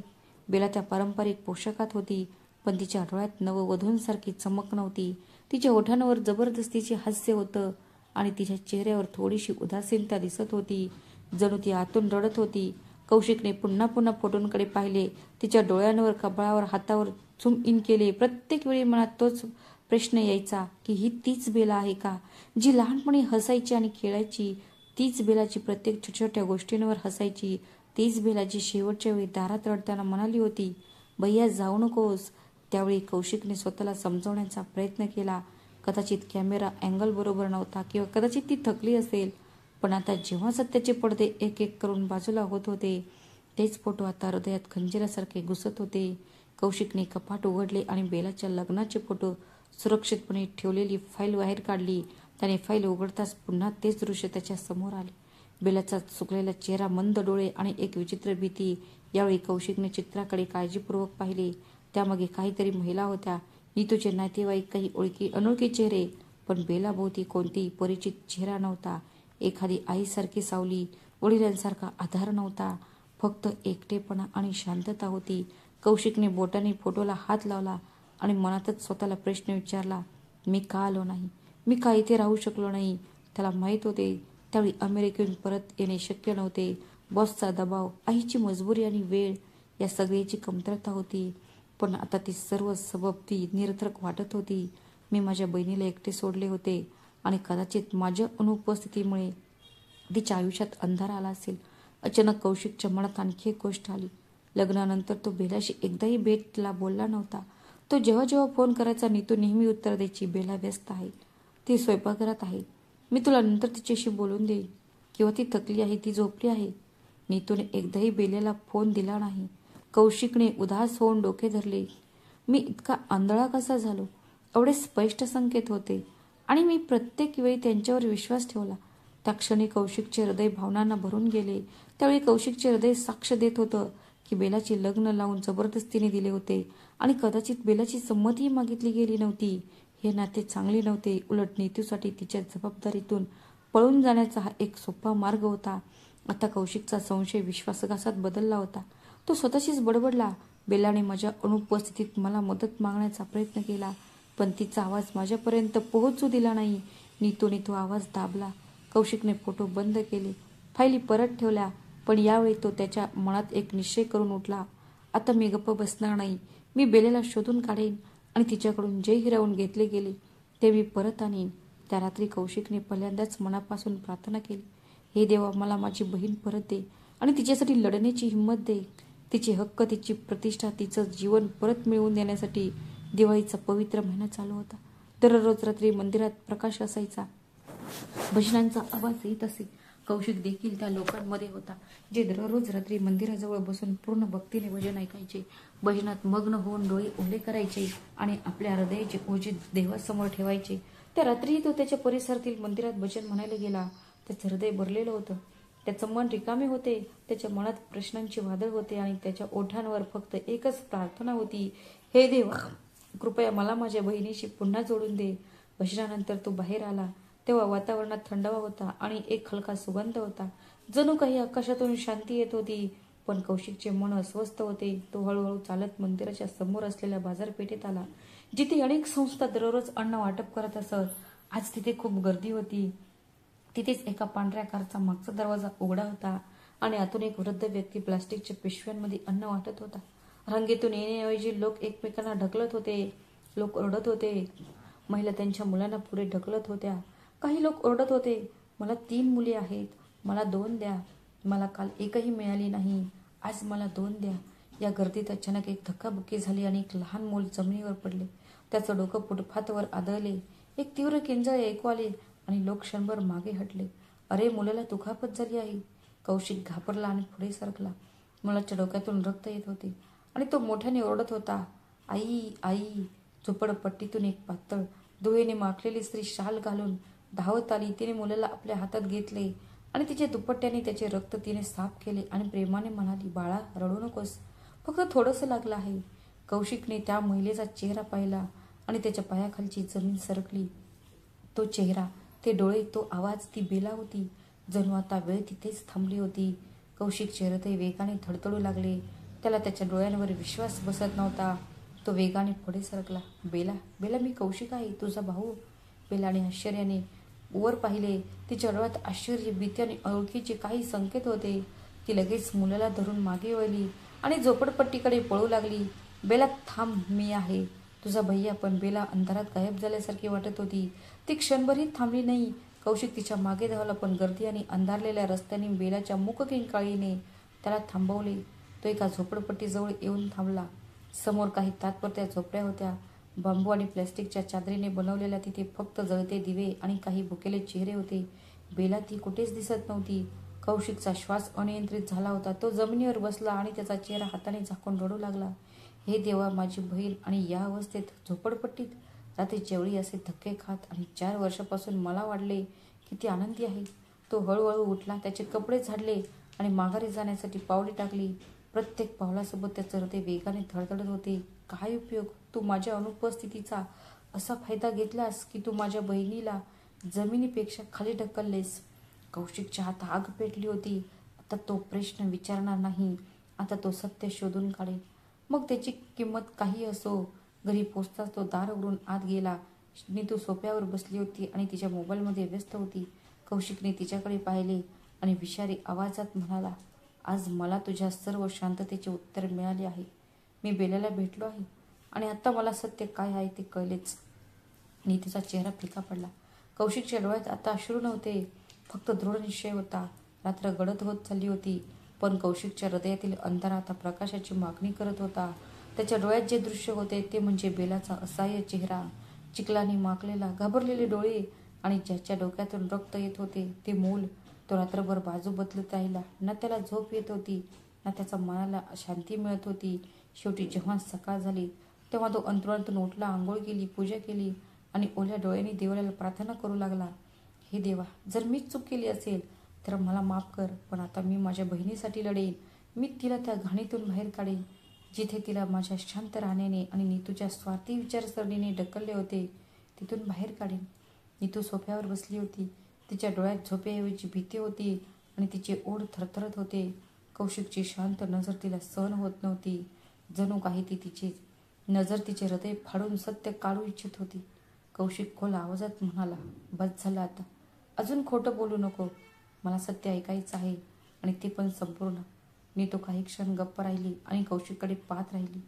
बेला त्या पारंपरिक पोशाखात होती, पण तिच्या डोळ्यात नववधूंसारखी चमक नव्हती. तिच्या ओठांवर जबरदस्तीचे हास्य होतं आणि तिच्या चेहऱ्यावर थोडीशी उदासीनता दिसत होती, जणू ती आतून रडत होती. कौशिकने पुन्हा पुन्हा फोटोंकडे पाहिले. तिच्या डोळ्यांवर, कपाळावर, हातावर झूम इन केले. प्रत्येक वेळी मनात तोच प्रश्न यायचा की ही तीच बेला आहे का, जी लहानपणी हसायची आणि खेळायची? तीच बेला जी प्रत्येक छोट्या गोष्टींवर हसायची? तीच बेला जी शेवटच्या वेळी दारात रडताना म्हणाली होती, भैया जाऊ नकोस? त्यावेळी कौशिकने स्वतःला समजवण्याचा प्रयत्न केला. कदाचित कॅमेरा अँगल बरोबर नव्हता किंवा कदाचित ती थकली असेल, पण आता जेव्हा सत्याचे पडदे एक एक करून बाजूला होत होते, तेच फोटो आता हृदयात खंजिरासारखे घुसत होते. कौशिकने कपाट उघडले आणि बेलाच्या लग्नाचे फोटो सुरक्षितपणे ठेवलेली फाईल बाहेर काढली. त्याने फाईल उघडताच पुन्हा तेच दृश्य त्याच्या समोर आले. बेलाचा सुकलेला चेहरा, मंद डोळे आणि एक विचित्र भीती. यावेळी कौशिकने चित्राकडे काळजीपूर्वक पाहिले. त्यामागे काहीतरी महिला होत्या. नीतूचे नातेवाईक, काही अनोळखी चेहरे, पण बेलाभोवती कोणतीही परिचित चेहरा नव्हता. एखादी आईसारखी सावली, वडिलांसारखा आधार नव्हता. फक्त एकटेपणा आणि शांतता होती. कौशिकने बोटाने फोटोला हात लावला आणि मनातच स्वतःला प्रश्न विचारला, मी का आलो नाही? मी का इथे राहू शकलो नाही? त्याला माहीत होते त्यावेळी अमेरिकेहून परत येणे शक्य नव्हते. बॉसचा दबाव, आईची मजबुरी आणि वेळ या सगळ्याची कमतरता होती. पण आता ती सर्व सबबती निरर्थक वाटत होती. मी माझ्या बहिणीला एकटे सोडले होते आणि कदाचित माझ्या अनुपस्थितीमुळे तिच्या आयुष्यात अंधार आला असेल. अचानक कौशिकच्या मनात आणखी एक गोष्ट आली. लग्नानंतर तो बेलाशी एकदाही भेटला बोलला नव्हता. तो जेव्हा जेव्हा फोन करायचा, नीतू नेहमी उत्तर द्यायची, बेला व्यस्त आहे, ती स्वयंपाकघरात आहे, मी तुला नंतर तिच्याशी बोलून देईन, किंवा ती थकली आहे, ती झोपली आहे. नीतूने एकदाही बेलेला फोन दिला नाही. कौशिकने उदास होऊन डोके धरले. मी इतका आंधळा कसा झालो? एवढे स्पष्ट संकेत होते आणि मी प्रत्येक वेळी त्यांच्यावर विश्वास ठेवला. त्या क्षणी कौशिकचे हृदय भावनांना भरून गेले. त्यावेळी कौशिकचे हृदय साक्ष देत होतं की बेलाची लग्न लावून जबरदस्तीने दिले होते आणि कदाचित बेलाची संमतीही मागितली गेली नव्हती. हे नाते चांगले नव्हते. उलट नीतूसाठी तिच्या जबाबदारीतून पळून जाण्याचा हा एक सोपा मार्ग होता. आता कौशिकचा संशय विश्वासघातात बदलला होता. तो स्वतःशीच बडबडला, बेलाने माझ्या अनुपस्थितीत मला मदत मागण्याचा प्रयत्न केला, पण तिचा आवाज माझ्यापर्यंत पोहोचू दिला नाही. नीतूने तो आवाज दाबला. कौशिकने फोटो बंद केले, फाईली परत ठेवल्या, पण यावेळी तो त्याच्या मनात एक निश्चय करून उठला. आता मी गप्प बसणार नाही. मी बेलेला शोधून काढेन आणि तिच्याकडून जे हिरावून घेतले गेले ते मी परत आणीन. त्या रात्री कौशिकने पहिल्यांदाच मनापासून प्रार्थना केली, हे देवा, मला माझी बहीण परत दे आणि तिच्यासाठी लढण्याची हिंमत दे. तिचे हक्क, तिची प्रतिष्ठा, तिचं जीवन परत मिळवून देण्यासाठी दिवाळीचा पवित्र महिना चालू होता. दररोज रात्री मंदिरात प्रकाश असायचा. भजनांचा आवाज येत असे. कौशिक देखील त्या लोकांमध्ये होता जे दररोज रात्री मंदिराजवळ बसून पूर्ण भक्तीने भजन ऐकायचे. भजनात मग्न होऊन डोळे ओले करायचे आणि आपल्या हृदयाचे ओझे देवासमोर ठेवायचे. त्या रात्रीही तो त्याच्या परिसरातील मंदिरात भजन म्हणायला गेला. त्याचं हृदय भरलेलं होतं, त्याचं मन रिकामे होते, त्याच्या मनात प्रश्नांची वादळ होते आणि त्याच्या ओठांवर फक्त एकच प्रार्थना होती, हे देवा, कृपया मला माझ्या बहिणीशी पुन्हा जोडून दे. भजनानंतर तो बाहेर आला तेव्हा वातावरणात थंडावा होता आणि एक हलका सुगंध होता. जणू काही आकाशातून शांती येत होती. पण कौशिकचे मन अस्वस्थ होते. तो हळूहळू चालत मंदिराच्या समोर असलेल्या बाजारपेठेत आला, जिथे अनेक संस्था दररोज अन्न वाटप करत असत. आज तिथे खूप गर्दी होती. तिथेच एका पांढऱ्या कारचा मागचा दरवाजा उघडा होता आणि आतून एक वृद्ध व्यक्ती प्लास्टिकच्या पिशव्यांमध्ये अन्न वाटत होता. रांगेतून येण्याऐवजी लोक एकमेकांना ढकलत होते. लोक ओरडत होते. महिला त्यांच्या मुलांना पुढे ढकलत होत्या. काही लोक ओरडत होते, मला 3 मुले आहेत, मला 2 द्या. मला काल एकही मिळाली नाही, आज मला 2 द्या. या गर्दीत अचानक एक धक्काबुक्की झाली आणि एक लहान मूल जमिनीवर पडले. त्याचं डोकं फुटपाथवर आदळले. एक तीव्र किंचाळ ऐकू आले आणि लोक क्षणभर मागे हटले. अरे, मुलाला दुखापत झाली आहे. कौशिक घाबरला आणि पुढे सरकला. मुलाच्या डोक्यातून रक्त येत होते आणि तो मोठ्याने ओरडत होता, आई, आई. झोपडपट्टीतून एक पातळ धुळेने माखलेली स्त्री शाल घालून धावत आली. तिने मुलाला आपल्या हातात घेतले आणि तिच्या दुपट्ट्याने त्याचे रक्त तिने साफ केले आणि प्रेमाने म्हणाली, बाळा, रडू नकोस, फक्त थोडंसं लागलं आहे. कौशिकने त्या महिलेचा चेहरा पाहिला आणि त्याच्या पायाखालची जमीन सरकली. तो चेहरा, ते डोळे, तो आवाज, ती बेला होती. जणू आता वेळ तिथेच थांबली होती. कौशिकचे हृदय वेगाने धडधडू लागले. त्याला त्याच्या डोळ्यांवर विश्वास बसत नव्हता. तो वेगाने पुढे सरकला. बेला, बेला, मी कौशिक आहे, तुझा भाऊ. बेलाने आश्चर्याने वर पाहिले. तिच्या डोळ्यात आश्चर्य, भीती आणि ओळखीचे काही संकेत होते. ती लगेच मुलाला धरून मागे वळली आणि झोपडपट्टीकडे पळू लागली. बेला, थांब, मी आहे, तुझा भैया. पण बेला अंधारात गायब झाल्यासारखी वाटत होती. ती क्षणभरही थांबली नाही. कौशिक तिच्या मागे धावला, पण गर्दी आणि अंधारलेल्या रस्त्याने बेलाच्या मूक किंकाळीने त्याला थांबवले. तो एका झोपडपट्टीजवळ येऊन थांबला. समोर काही तात्पुरत्या झोपड्या होत्या. बांबू आणि प्लॅस्टिकच्या चादरीने बनवलेल्या. तिथे फक्त जळते दिवे आणि काही भुकेले चेहरे होते. बेला ती कुठेच दिसत नव्हती. कौशिकचा श्वास अनियंत्रित झाला होता. तो जमिनीवर बसला आणि त्याचा चेहरा हाताने झाकून रडू लागला. हे देवा, माझी बहीण आणि या अवस्थेत झोपडपट्टीत रात्रीच्या वेळी असे धक्के खात, आणि 4 वर्षापासून मला वाटले किती आनंदी आहे. तो हळूहळू उठला, त्याचे कपडे झाडले आणि माघारी जाण्यासाठी पावले टाकली. प्रत्येक पावलासोबत त्याचे हृदय वेगाने धडधडत होते. काय उपयोग? तू माझ्या अनुपस्थितीचा असा फायदा घेतलास की तू माझ्या बहिणीला जमिनीपेक्षा खाली ढकललेस. कौशिकच्या हात आग पेटली होती. आता तो प्रश्न विचारणार नाही. आता तो सत्य शोधून काढेल, मग त्याची किंमत काही असो. घरी पोचताच तो दार उघडून आत गेला. नीतू सोफ्यावर बसली होती आणि तिच्या मोबाईलमध्ये व्यस्त होती. कौशिकने तिच्याकडे पाहिले आणि विषारी आवाजात म्हणाला, आज मला तुझ्या सर्व शांततेचे उत्तर मिळाले आहे. मी बेलाला भेटलो आहे आणि आता मला सत्य काय आहे ते कळलेच. नीतीचा चेहरा फिका पडला. कौशिकच्या डोळ्यात आता अश्रू नव्हते, फक्त दृढ निश्चय होता. रात्र गडद होत चालली होती, पण कौशिकच्या हृदयातील अंधार आता प्रकाशाची मागणी करत होता. त्याच्या डोळ्यात जे दृश्य होते ते म्हणजे बेलाचा असहाय्य चेहरा, चिखलाने माखलेला घाबरलेले डोळे आणि ज्याच्या डोक्यातून रक्त येत होते ते मूल. तो रात्रभर बाजू बदलत राहिला. ना त्याला झोप येत होती, ना त्याच्या मनाला शांती मिळत होती. शेवटी जेव्हा सकाळ झाली तेव्हा तो अंथरुणातून उठला, आंघोळ केली, पूजा केली आणि ओल्या डोळ्यांनी देवाला प्रार्थना करू लागला. हे देवा, जर मीच चूक केली असेल तर मला माफ कर, पण आता मी माझ्या बहिणीसाठी लढेन. मी तिला त्या घाणीतून बाहेर काढेन, जिथे तिला माझ्या शांत राहण्याने आणि नीतूच्या स्वार्थी विचारसरणीने ढकलले होते, तिथून बाहेर काढेन. नीतू सोफ्यावर बसली होती. तिच्या डोळ्यात झोपेऐवजी भीती होती आणि तिचे ओठ थरथरत होते. कौशिकची शांत नजर तिला सहन होत नव्हती. जणू काही ती तिची नजर तिचे हृदय फाडून सत्य काढू इच्छित होती. कौशिक खोल आवाजात म्हणाला, बस झालं आता, अजून खोटं बोलू नको. मला सत्य ऐकायचं आहे आणि ते पण संपूर्ण. नीतू काही क्षण गप्प राहिली आणि कौशिककडे पाहत राहिली.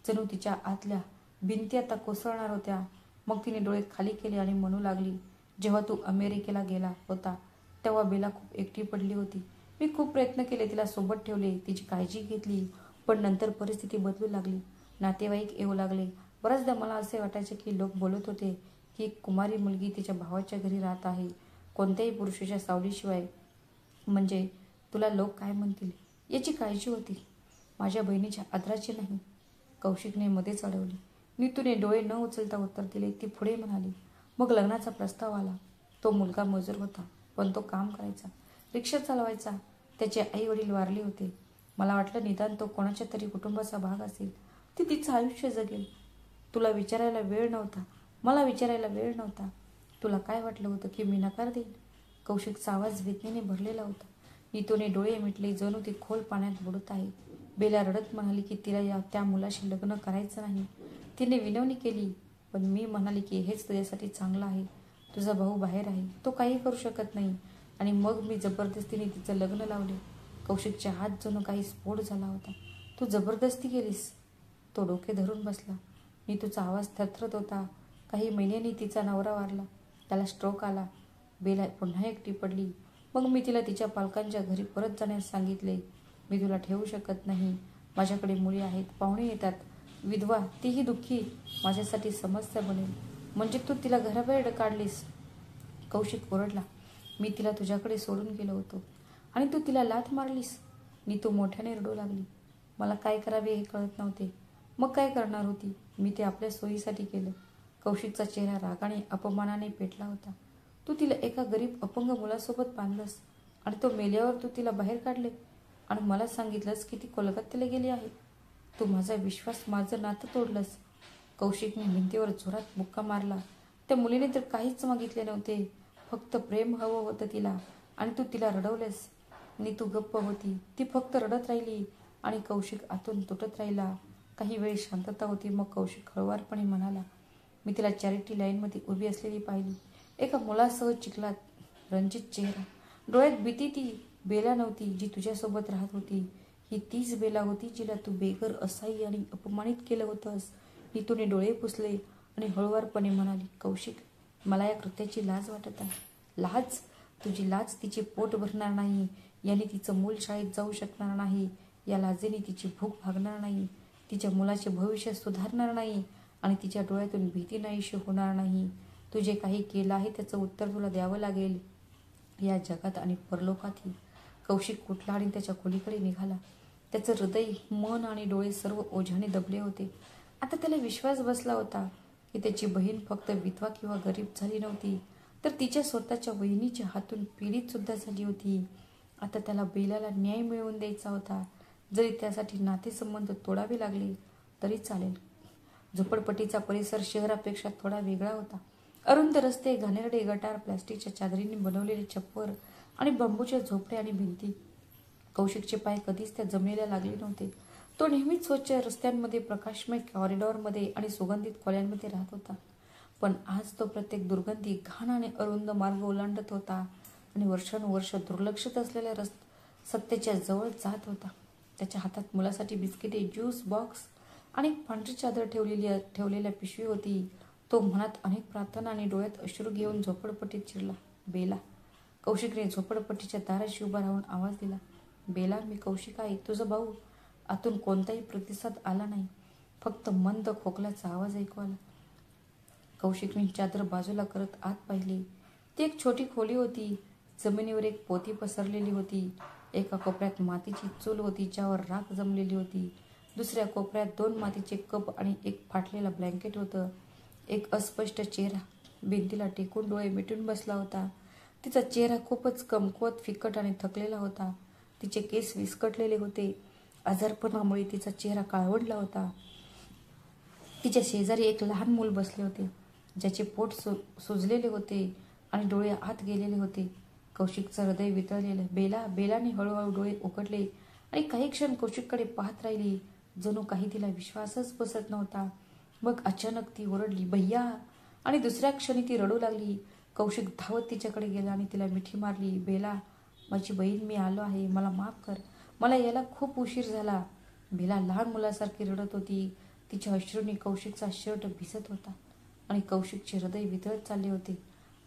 जणू तिच्या आतल्या भिंती आता कोसळणार होत्या. मग तिने डोळे खाली केले आणि म्हणू लागली, जेव्हा तू अमेरिकेला गेला होता तेव्हा बेला खूप एकटी पडली होती. मी खूप प्रयत्न केले, तिला सोबत ठेवले, तिची काळजी घेतली, पण नंतर परिस्थिती बदलू लागली. नातेवाईक येऊ लागले. बऱ्याचदा मला असे वाटायचे की लोक बोलत होते की एक कुमारी मुलगी तिच्या भावाच्या घरी राहत आहे, कोणत्याही पुरुषाच्या सावलीशिवाय. म्हणजे तुला लोक काय म्हणतील याची काळजी होती, माझ्या बहिणीच्या आदराची नाही. कौशिकने मध्येच अडवले. नीतूने डोळे न उचलता उत्तर दिले. ती पुढे म्हणाली, मग लग्नाचा प्रस्ताव आला. तो मुलगा मजूर होता, पण तो काम करायचा. रिक्षा चालवायचा. त्याचे आई वडील वारले होते. मला वाटलं निदान तो कोणाच्या तरी कुटुंबाचा भाग असेल, ती तिचं आयुष्य जगेल. तुला विचारायला वेळ नव्हता, मला विचारायला वेळ नव्हता. तुला काय वाटलं होतं की मी नकार देईन? कौशिकचा आवाज वेदनेने भरलेला होता. नीतूने डोळे मिटले, जणू ती खोल पाण्यात बुडत आहे. बेला रडत म्हणाली की तिला त्या मुलाशी लग्न करायचं नाही. तिने विनवणी केली, पण मी म्हणाली की हेच तुझ्यासाठी चांगलं आहे. तुझा भाऊ बाहेर आहे, तो काही करू शकत नाही. आणि मग मी जबरदस्तीने तिचं लग्न लावले. कौशिकच्या हात जणू काही स्फोट झाला होता. तू जबरदस्ती केलीस? तो डोके धरून बसला. नीतूचा आवाज थरथरत होता. काही महिन्यांनी तिचा नवरा वारला, त्याला स्ट्रोक आला. बेला पुन्हा एकटी पडली. मग मी तिला तिच्या पालकांच्या घरी परत जाण्यास सांगितले. मी तुला ठेवू शकत नाही. माझ्याकडे मुली आहेत, पाहुणे येतात, विधवा, तीही दुःखी, माझ्यासाठी समस्या बनेल. म्हणजे तू तिला घराबाहेर काढलीस? कौशिक ओरडला. मी तिला तुझ्याकडे सोडून गेलो होतो आणि तू तिला लाथ मारलीस. नीतू मोठ्याने रडू लागली. मला काय करावे हे कळत नव्हते. मग काय करणार होती? मी ते आपल्या सोयीसाठी केलं. कौशिकचा चेहरा रागाने अपमानाने पेटला होता. तू तिला एका गरीब अपंग मुलासोबत बांधलंस आणि तो मेल्यावर तू तिला बाहेर काढले आणि मला सांगितलंस की ती कोलकात्याला गेली आहे. तू माझा विश्वास, माझं नातं तोडलंस. कौशिकने भिंतीवर जोरात मुक्का मारला. त्या मुलीने तर काहीच मागितले नव्हते, फक्त प्रेम हवं होतं तिला, आणि तू तिला रडवलेस. नीतू गप्प होती. ती फक्त रडत राहिली आणि कौशिक आतून तुटत राहिला. काही वेळ शांतता होती. मग कौशिक हळुवारपणे म्हणाला, मी तिला चॅरिटी लाईनमध्ये उभी असलेली पाहिली. एका मुलासह चिखलात, रंजित चेहरा, डोळ्यात भीती. ती बेला नव्हती जी तुझ्यासोबत राहत होती. ही तीच बेला होती जिला तू बेघर, असहाय्य आणि अपमानित केलं होतंस. नीतूने डोळे पुसले आणि हळुवारपणे म्हणाली, कौशिक, मला या कृत्याची लाज वाटत आहे. लाज? तुझी लाज तिचे पोट भरणार नाही, याने तिचं मूल शाळेत जाऊ शकणार नाही, या लाजेने तिची भूक भागणार नाही, तिच्या मुलाचे भविष्य सुधारणार नाही आणि तिच्या डोळ्यातून भीती नाहीशी होणार नाही. तू जे काही केलं आहे त्याचं उत्तर तुला द्यावं लागेल, या जगात आणि परलोकातही. कौशिक उठला आणि त्याच्या खोलीकडे निघाला. त्याचं हृदय, मन आणि डोळे सर्व ओझ्याने दबले होते. आता त्याला विश्वास बसला होता की त्याची बहीण फक्त विधवा किंवा गरीब झाली नव्हती, तर तिच्या स्वतःच्या वहिनीच्या हातून पीडित सुद्धा झाली होती. आता त्याला बेलाला न्याय मिळवून द्यायचा होता. जरी त्यासाठी नातेसंबंध तोडावे लागले तरी चालेल. झोपडपट्टीचा परिसर शहरापेक्षा थोडा वेगळा होता. अरुंद रस्ते, घाणेरडे गटार, प्लास्टिकच्या चादरीने बनवलेले छप्पर आणि बांबूच्या झोपड्या आणि भिंती. कौशिकचे पाय कधीच त्या जमिनीला लागले नव्हते. तो नेहमीच स्वच्छ रस्त्यांमध्ये, प्रकाशमय कॉरिडॉरमध्ये आणि सुगंधित खोल्यांमध्ये राहत होता. पण आज तो प्रत्येक दुर्गंधी, घाण आणि अरुंद मार्ग ओलांडत होता आणि वर्षानुवर्ष दुर्लक्षित असलेल्या सत्तेच्या जवळ जात होता. त्याच्या हातात मुलासाठी बिस्किटे, ज्यूस बॉक्स आणि पांढरी चादर ठेवलेल्या पिशवी होती. तो मनात अनेक प्रार्थना आणि डोळ्यात अश्रू घेऊन झोपडपट्टीत शिरला. बेला. कौशिकने झोपडपट्टीच्या दाराशी उभा राहून आवाज दिला, बेला, मी कौशिक आहे, तुझा भाऊ. आतून कोणताही प्रतिसाद आला नाही, फक्त मंद खोकल्याचा आवाज ऐकू आला. कौशिकने चादर बाजूला करत आत पाहिले. ती एक छोटी खोली होती. जमिनीवर एक पोती पसरलेली होती. एका कोपऱ्यात मातीची चूल होती ज्यावर राख जमलेली होती. दुसऱ्या कोपऱ्यात 2 मातीचे कप आणि एक फाटलेला ब्लँकेट होतं. एक अस्पष्ट चेहरा भिंतीला टेकून डोळे मिटून बसला होता. तिचा चेहरा खूपच कमकुवत, फिकट आणि थकलेला होता. तिचे केस विस्कटलेले होते. आजारपणामुळे तिचा चेहरा काळवंडला होता. तिच्या शेजारी एक लहान मूल बसले होते, ज्याचे पोट सुजलेले होते आणि डोळे आत गेलेले होते. कौशिकचं हृदय वितळलेलं. बेलाने हळूहळू डोळे उघडले आणि काही क्षण कौशिककडे पाहत राहिली, जणू काही तिला विश्वासच बसत नव्हता. मग अचानक ती ओरडली, भैया, आणि दुसऱ्या क्षणी ती रडू लागली. कौशिक धावत तिच्याकडे गेला आणि तिला मिठी मारली. बेला, माझी बहीण, मी आलो आहे, मला माफ कर, मला यायला खूप उशीर झाला. बेला लहान मुलासारखी रडत होती. तिच्या अश्रूंनी कौशिकचा शर्ट भिजत होता आणि कौशिकचे हृदय वितळत चालले होते.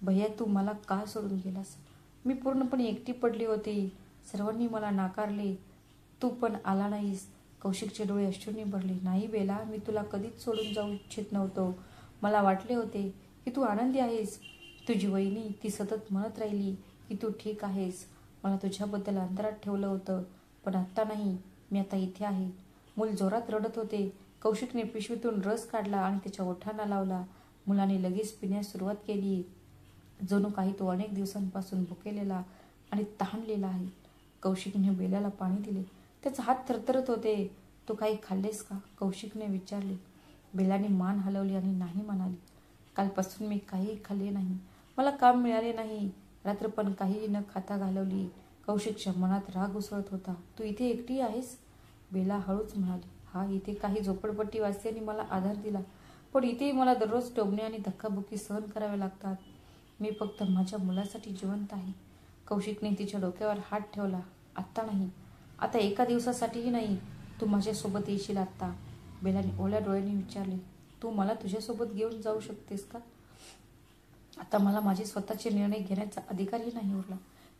भैया, तू मला का सोडून गेलास? मी पूर्णपणे एकटी पडली होती. सर्वांनी मला नाकारले, तू पण आला नाहीस. कौशिकचे डोळे अश्रूंनी भरले. नाही बेला, मी तुला कधीच सोडून जाऊ इच्छित नव्हतो. मला वाटले होते की तू आनंदी आहेस. तुझी वहिनी, ती सतत म्हणत राहिली की तू ठीक आहेस. मला तुझ्याबद्दल अंतरात ठेवलं होतं, पण आत्ता नाही. मी आता इथे आहे. मूल जोरात रडत होते. कौशिकने पिशवीतून रस काढला आणि त्याच्या ओठांना लावला. मुलाने लगेच पिण्यास सुरुवात केली, जणू काही तो अनेक दिवसांपासून भुकेलेला आणि तहानलेला आहे. कौशिकने बेलाला पाणी दिले. त्याचा हात थरथरत होते. तू काही खाल्लेस का? कौशिकने विचारले. बेलाने मान हलवली आणि नाही म्हणाली. कालपासून मी काहीही खाल्ले नाही. मला काम मिळाले नाही. रात्र पण काहीही न खाता घालवली. कौशिकच्या मनात राग उसळत होता. तू इथे एकटी आहेस? बेला हळूच म्हणाली. हा, इथे काही झोपडपट्टीवासियांनी मला आधार दिला, पण इथेही मला दररोज टोमणे आणि धक्काबुक्की सहन करावे लागतात. मी फक्त माझ्या मुलासाठी जिवंत आहे. कौशिकने तिच्या डोक्यावर हात ठेवला. आत्ता नाही, आता एका दिवसासाठीही नाही. तू माझ्यासोबत येशील आत्ता? बेलाने ओल्या डोळ्यांनी विचारले. तू मला तुझ्यासोबत घेऊन जाऊ शकतेस का? आता मला माझे स्वतःचे निर्णय घेण्याचा अधिकारही नाही उरला.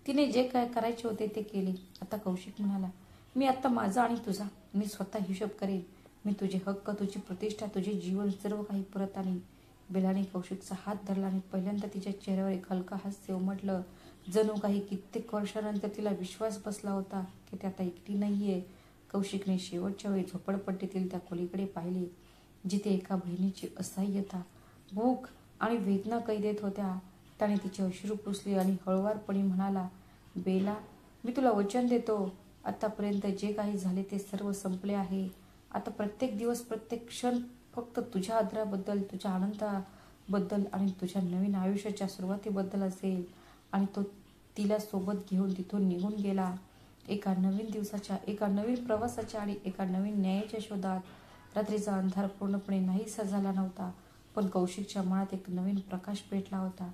तिने जे काय करायचे होते ते केले. आता कौशिक म्हणाला, मी आता माझा आणि तुझा मी स्वतः हिशोब करेन. मी तुझे हक्क, तुझी प्रतिष्ठा, तुझे जीवन सर्व काही परत आणीन. बेलाने कौशिकचा हात धरला आणि पहिल्यांदा तिच्या चेहऱ्यावर एक हलका हास्य उमटलं. जणू काही कित्येक वर्षानंतर तिला विश्वास बसला होता की ती आता एकटी नाहीये. कौशिकने शेवटच्या वेळी झोपडपट्टीतील त्या खोलीकडे पाहिले, जिथे एका बहिणीची असहाय्यता, भूक आणि वेदना कैदेत होत्या. त्याने तिचे अश्रू पुसले आणि हळुवारपणे म्हणाला, बेला, मी तुला वचन देतो, आतापर्यंत जे काही झाले ते सर्व संपले आहे. आता प्रत्येक दिवस, प्रत्येक क्षण फक्त तुझ्या आदराबद्दल, तुझ्या आनंदाबद्दल आणि तुझ्या नवीन आयुष्याच्या सुरुवातीबद्दल असेल. आणि तो तिला सोबत घेऊन तिथून निघून गेला. एका नवीन दिवसाच्या, एका नवीन प्रवासाच्या आणि एका नवीन न्यायाच्या शोधात. रात्रीचा अंधार पूर्णपणे नाहीसा झाला नव्हता, पण कौशिकच्या मनात एक नवीन प्रकाश पेटला होता.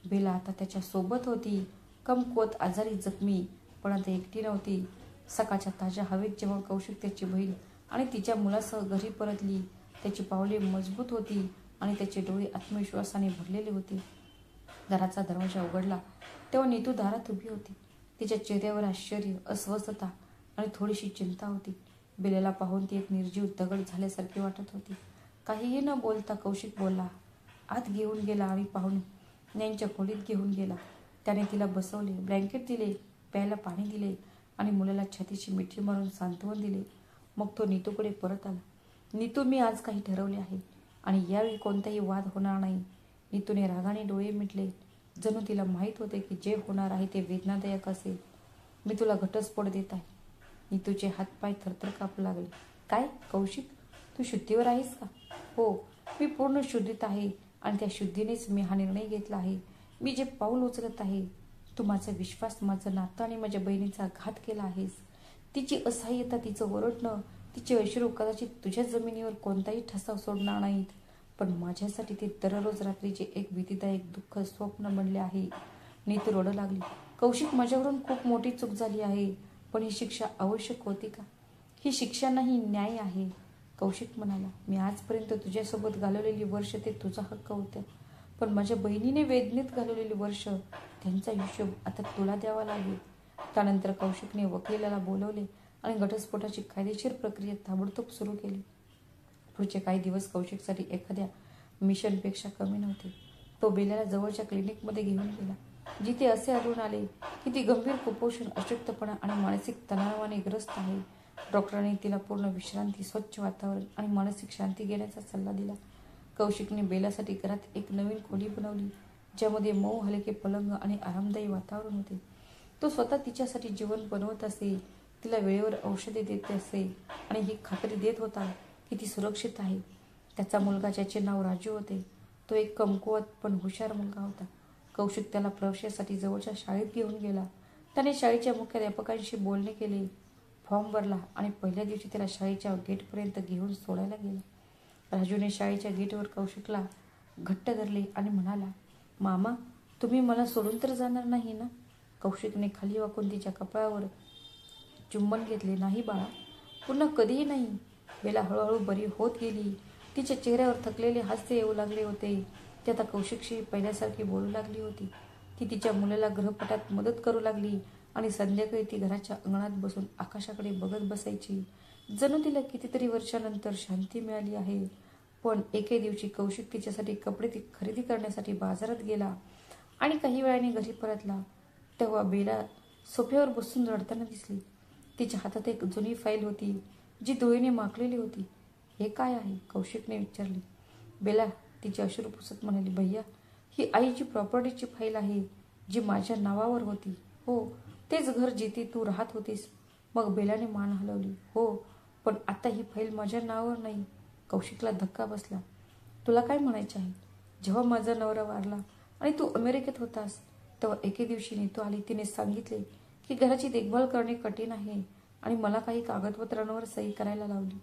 बेला आता त्याच्या सोबत होती, कमकुवत, आजारी, जखमी, पण आता एकटी नव्हती. सकाळच्या ताज्या हवेत जेव्हा कौशिक, त्याची बहीण आणि तिच्या मुलासह घरी परतली, त्याची पावले मजबूत होती आणि त्याचे डोळे आत्मविश्वासाने भरलेले होते. घराचा दरवाजा उघडला तेव्हा नीतू दारात उभी होती. तिच्या चेहऱ्यावर आश्चर्य, अस्वस्थता आणि थोडीशी चिंता होती. बेलेला पाहून ती एक निर्जीव दगड झाल्यासारखी वाटत होती. काहीही न बोलता कौशिक बोलला, आत घेऊन गेला आणि पाहुण्यांच्या खोलीत घेऊन गेला. त्याने तिला बसवले, ब्लँकेट दिले, प्यायला पाणी दिले आणि मुलाला छातीची मिठी मारून सांत्वन दिले. मग तो नीतूकडे परत आला. नीतू, मी आज काही ठरवले आहे आणि यावेळी कोणताही वाद होणार नाही. नीतूने रागाने डोळे मिटले. जणू तिला माहीत होते की जे होणार आहे ते वेदनादायक असेल. मी तुला घटस्फोट देत आहे. नीतूचे हातपाय थरथर कापू लागले. काय कौशिक, तू शुद्धीवर आहेस का? हो, मी पूर्ण शुद्धीत आहे आणि त्या शुद्धीनेच मी हा निर्णय घेतला आहे. मी जे पाऊल उचलत आहे. तू माझा विश्वास, माझं नातं आणि माझ्या बहिणीचा घात केला आहेस. तिची असहाय्यता, तिचं ओरडणं, तिचे अश्रू कदाचित तुझ्या जमिनीवर कोणताही ठसा सोडणार नाहीत, पण माझ्यासाठी ते दररोज रात्रीचे एक भीतीदायक दुःख स्वप्न बनले आहे. नीतू रडू लागली. कौशिक, माझ्याकडून खूप मोठी चूक झाली आहे, पण ही शिक्षा आवश्यक होती का? ही शिक्षा नाही, न्याय आहे. कौशिक म्हणाला, मी आजपर्यंत तुझ्यासोबत घालवलेली वर्ष ते तुझा हक्क होतं, पण माझ्या बहिणीने वेदनेत घालवलेली वर्ष, त्यांचा हिशोब आता तुला द्यावा लागेल. त्यानंतर कौशिकने वकिलाला बोलवले आणि घटस्फोटाची कायदेशीर प्रक्रिया ताबडतोब सुरू केली. पुढचे काही दिवस कौशिकसाठी एखाद्या मिशनपेक्षा कमी नव्हते. तो बेलाला जवळच्या क्लिनिकमध्ये घेऊन गेला, जिथे असे आढळून आले की ती गंभीर कुपोषण, अशक्तपणा आणि मानसिक तणावाने ग्रस्त आहे. डॉक्टरांनी तिला पूर्ण विश्रांती, स्वच्छ वातावरण आणि मानसिक शांती घेण्याचा सल्ला दिला. कौशिकने बेलासाठी घरात एक नवीन खोली बनवली, ज्यामध्ये मऊ हलके पलंग आणि आरामदायी वातावरण होते. तो स्वतः तिच्यासाठी जेवण बनवत असे, तिला वेळेवर औषधे देत असे आणि ही खात्री देत होता की ती सुरक्षित आहे. त्याचा मुलगा, ज्याचे नाव राजू होते, तो एक कमकुवत पण हुशार मुलगा होता. कौशिक त्याला प्रवेशासाठी जवळच्या शाळेत घेऊन गेला. त्याने शाळेच्या मुख्याध्यापकांशी बोलणे केले, फॉर्म भरला आणि पहिल्या दिवशी त्याला शाळेच्या गेटपर्यंत घेऊन सोडायला गेला. राजूने शाळेच्या गेटवर कौशिकला घट्ट धरले आणि म्हणाला, मामा, तुम्ही मला सोडून तर जाणार नाही ना? कौशिकने खाली वाकून तिच्या कपाळावर चुंबन घेतले. नाही बाळा, पुन्हा कधीही नाही. बेला हळूहळू बरी होत गेली. तिच्या चेहऱ्यावर थकलेले हास्य येऊ लागले होते. ती आता कौशिकशी पहिल्यासारखी बोलू लागली होती. ती तिच्या मुलाला गृहपाठात मदत करू लागली आणि संध्याकाळी ती घराच्या अंगणात बसून आकाशाकडे बघत बसायची. जणू तिला कितीतरी वर्षानंतर शांती मिळाली आहे. पण एके दिवशी कौशिक तिच्यासाठी कपडे खरेदी करण्यासाठी बाजारात गेला आणि काही वेळाने घरी परतला. तेव्हा बेला सोफ्यावर बसून रडताना दिसली. तिच्या हातात एक जुनी फाईल होती, जी धुळीने माखलेली होती. हे काय आहे? कौशिकने विचारले. बेला तिचे अश्रू पुसत म्हणाली, भैया, ही आईची प्रॉपर्टीची फाईल आहे, जी माझ्या नावावर होती. हो, तेच घर जिथे तू राहत होतीस. मग बेलाने मान हलवली. हो, पण आता ही फाईल माझ्या नावावर नाही. कौशिकला धक्का बसला. तुला काय म्हणायचे आहे? जेव्हा माझा नवरा वारला आणि तू अमेरिकेत होतास तेव्हा एके दिवशी नीतू आली. तिने सांगितले की घराची देखभाल करणे कठीण आहे आणि मला काही कागदपत्रांवर सही करायला लावली.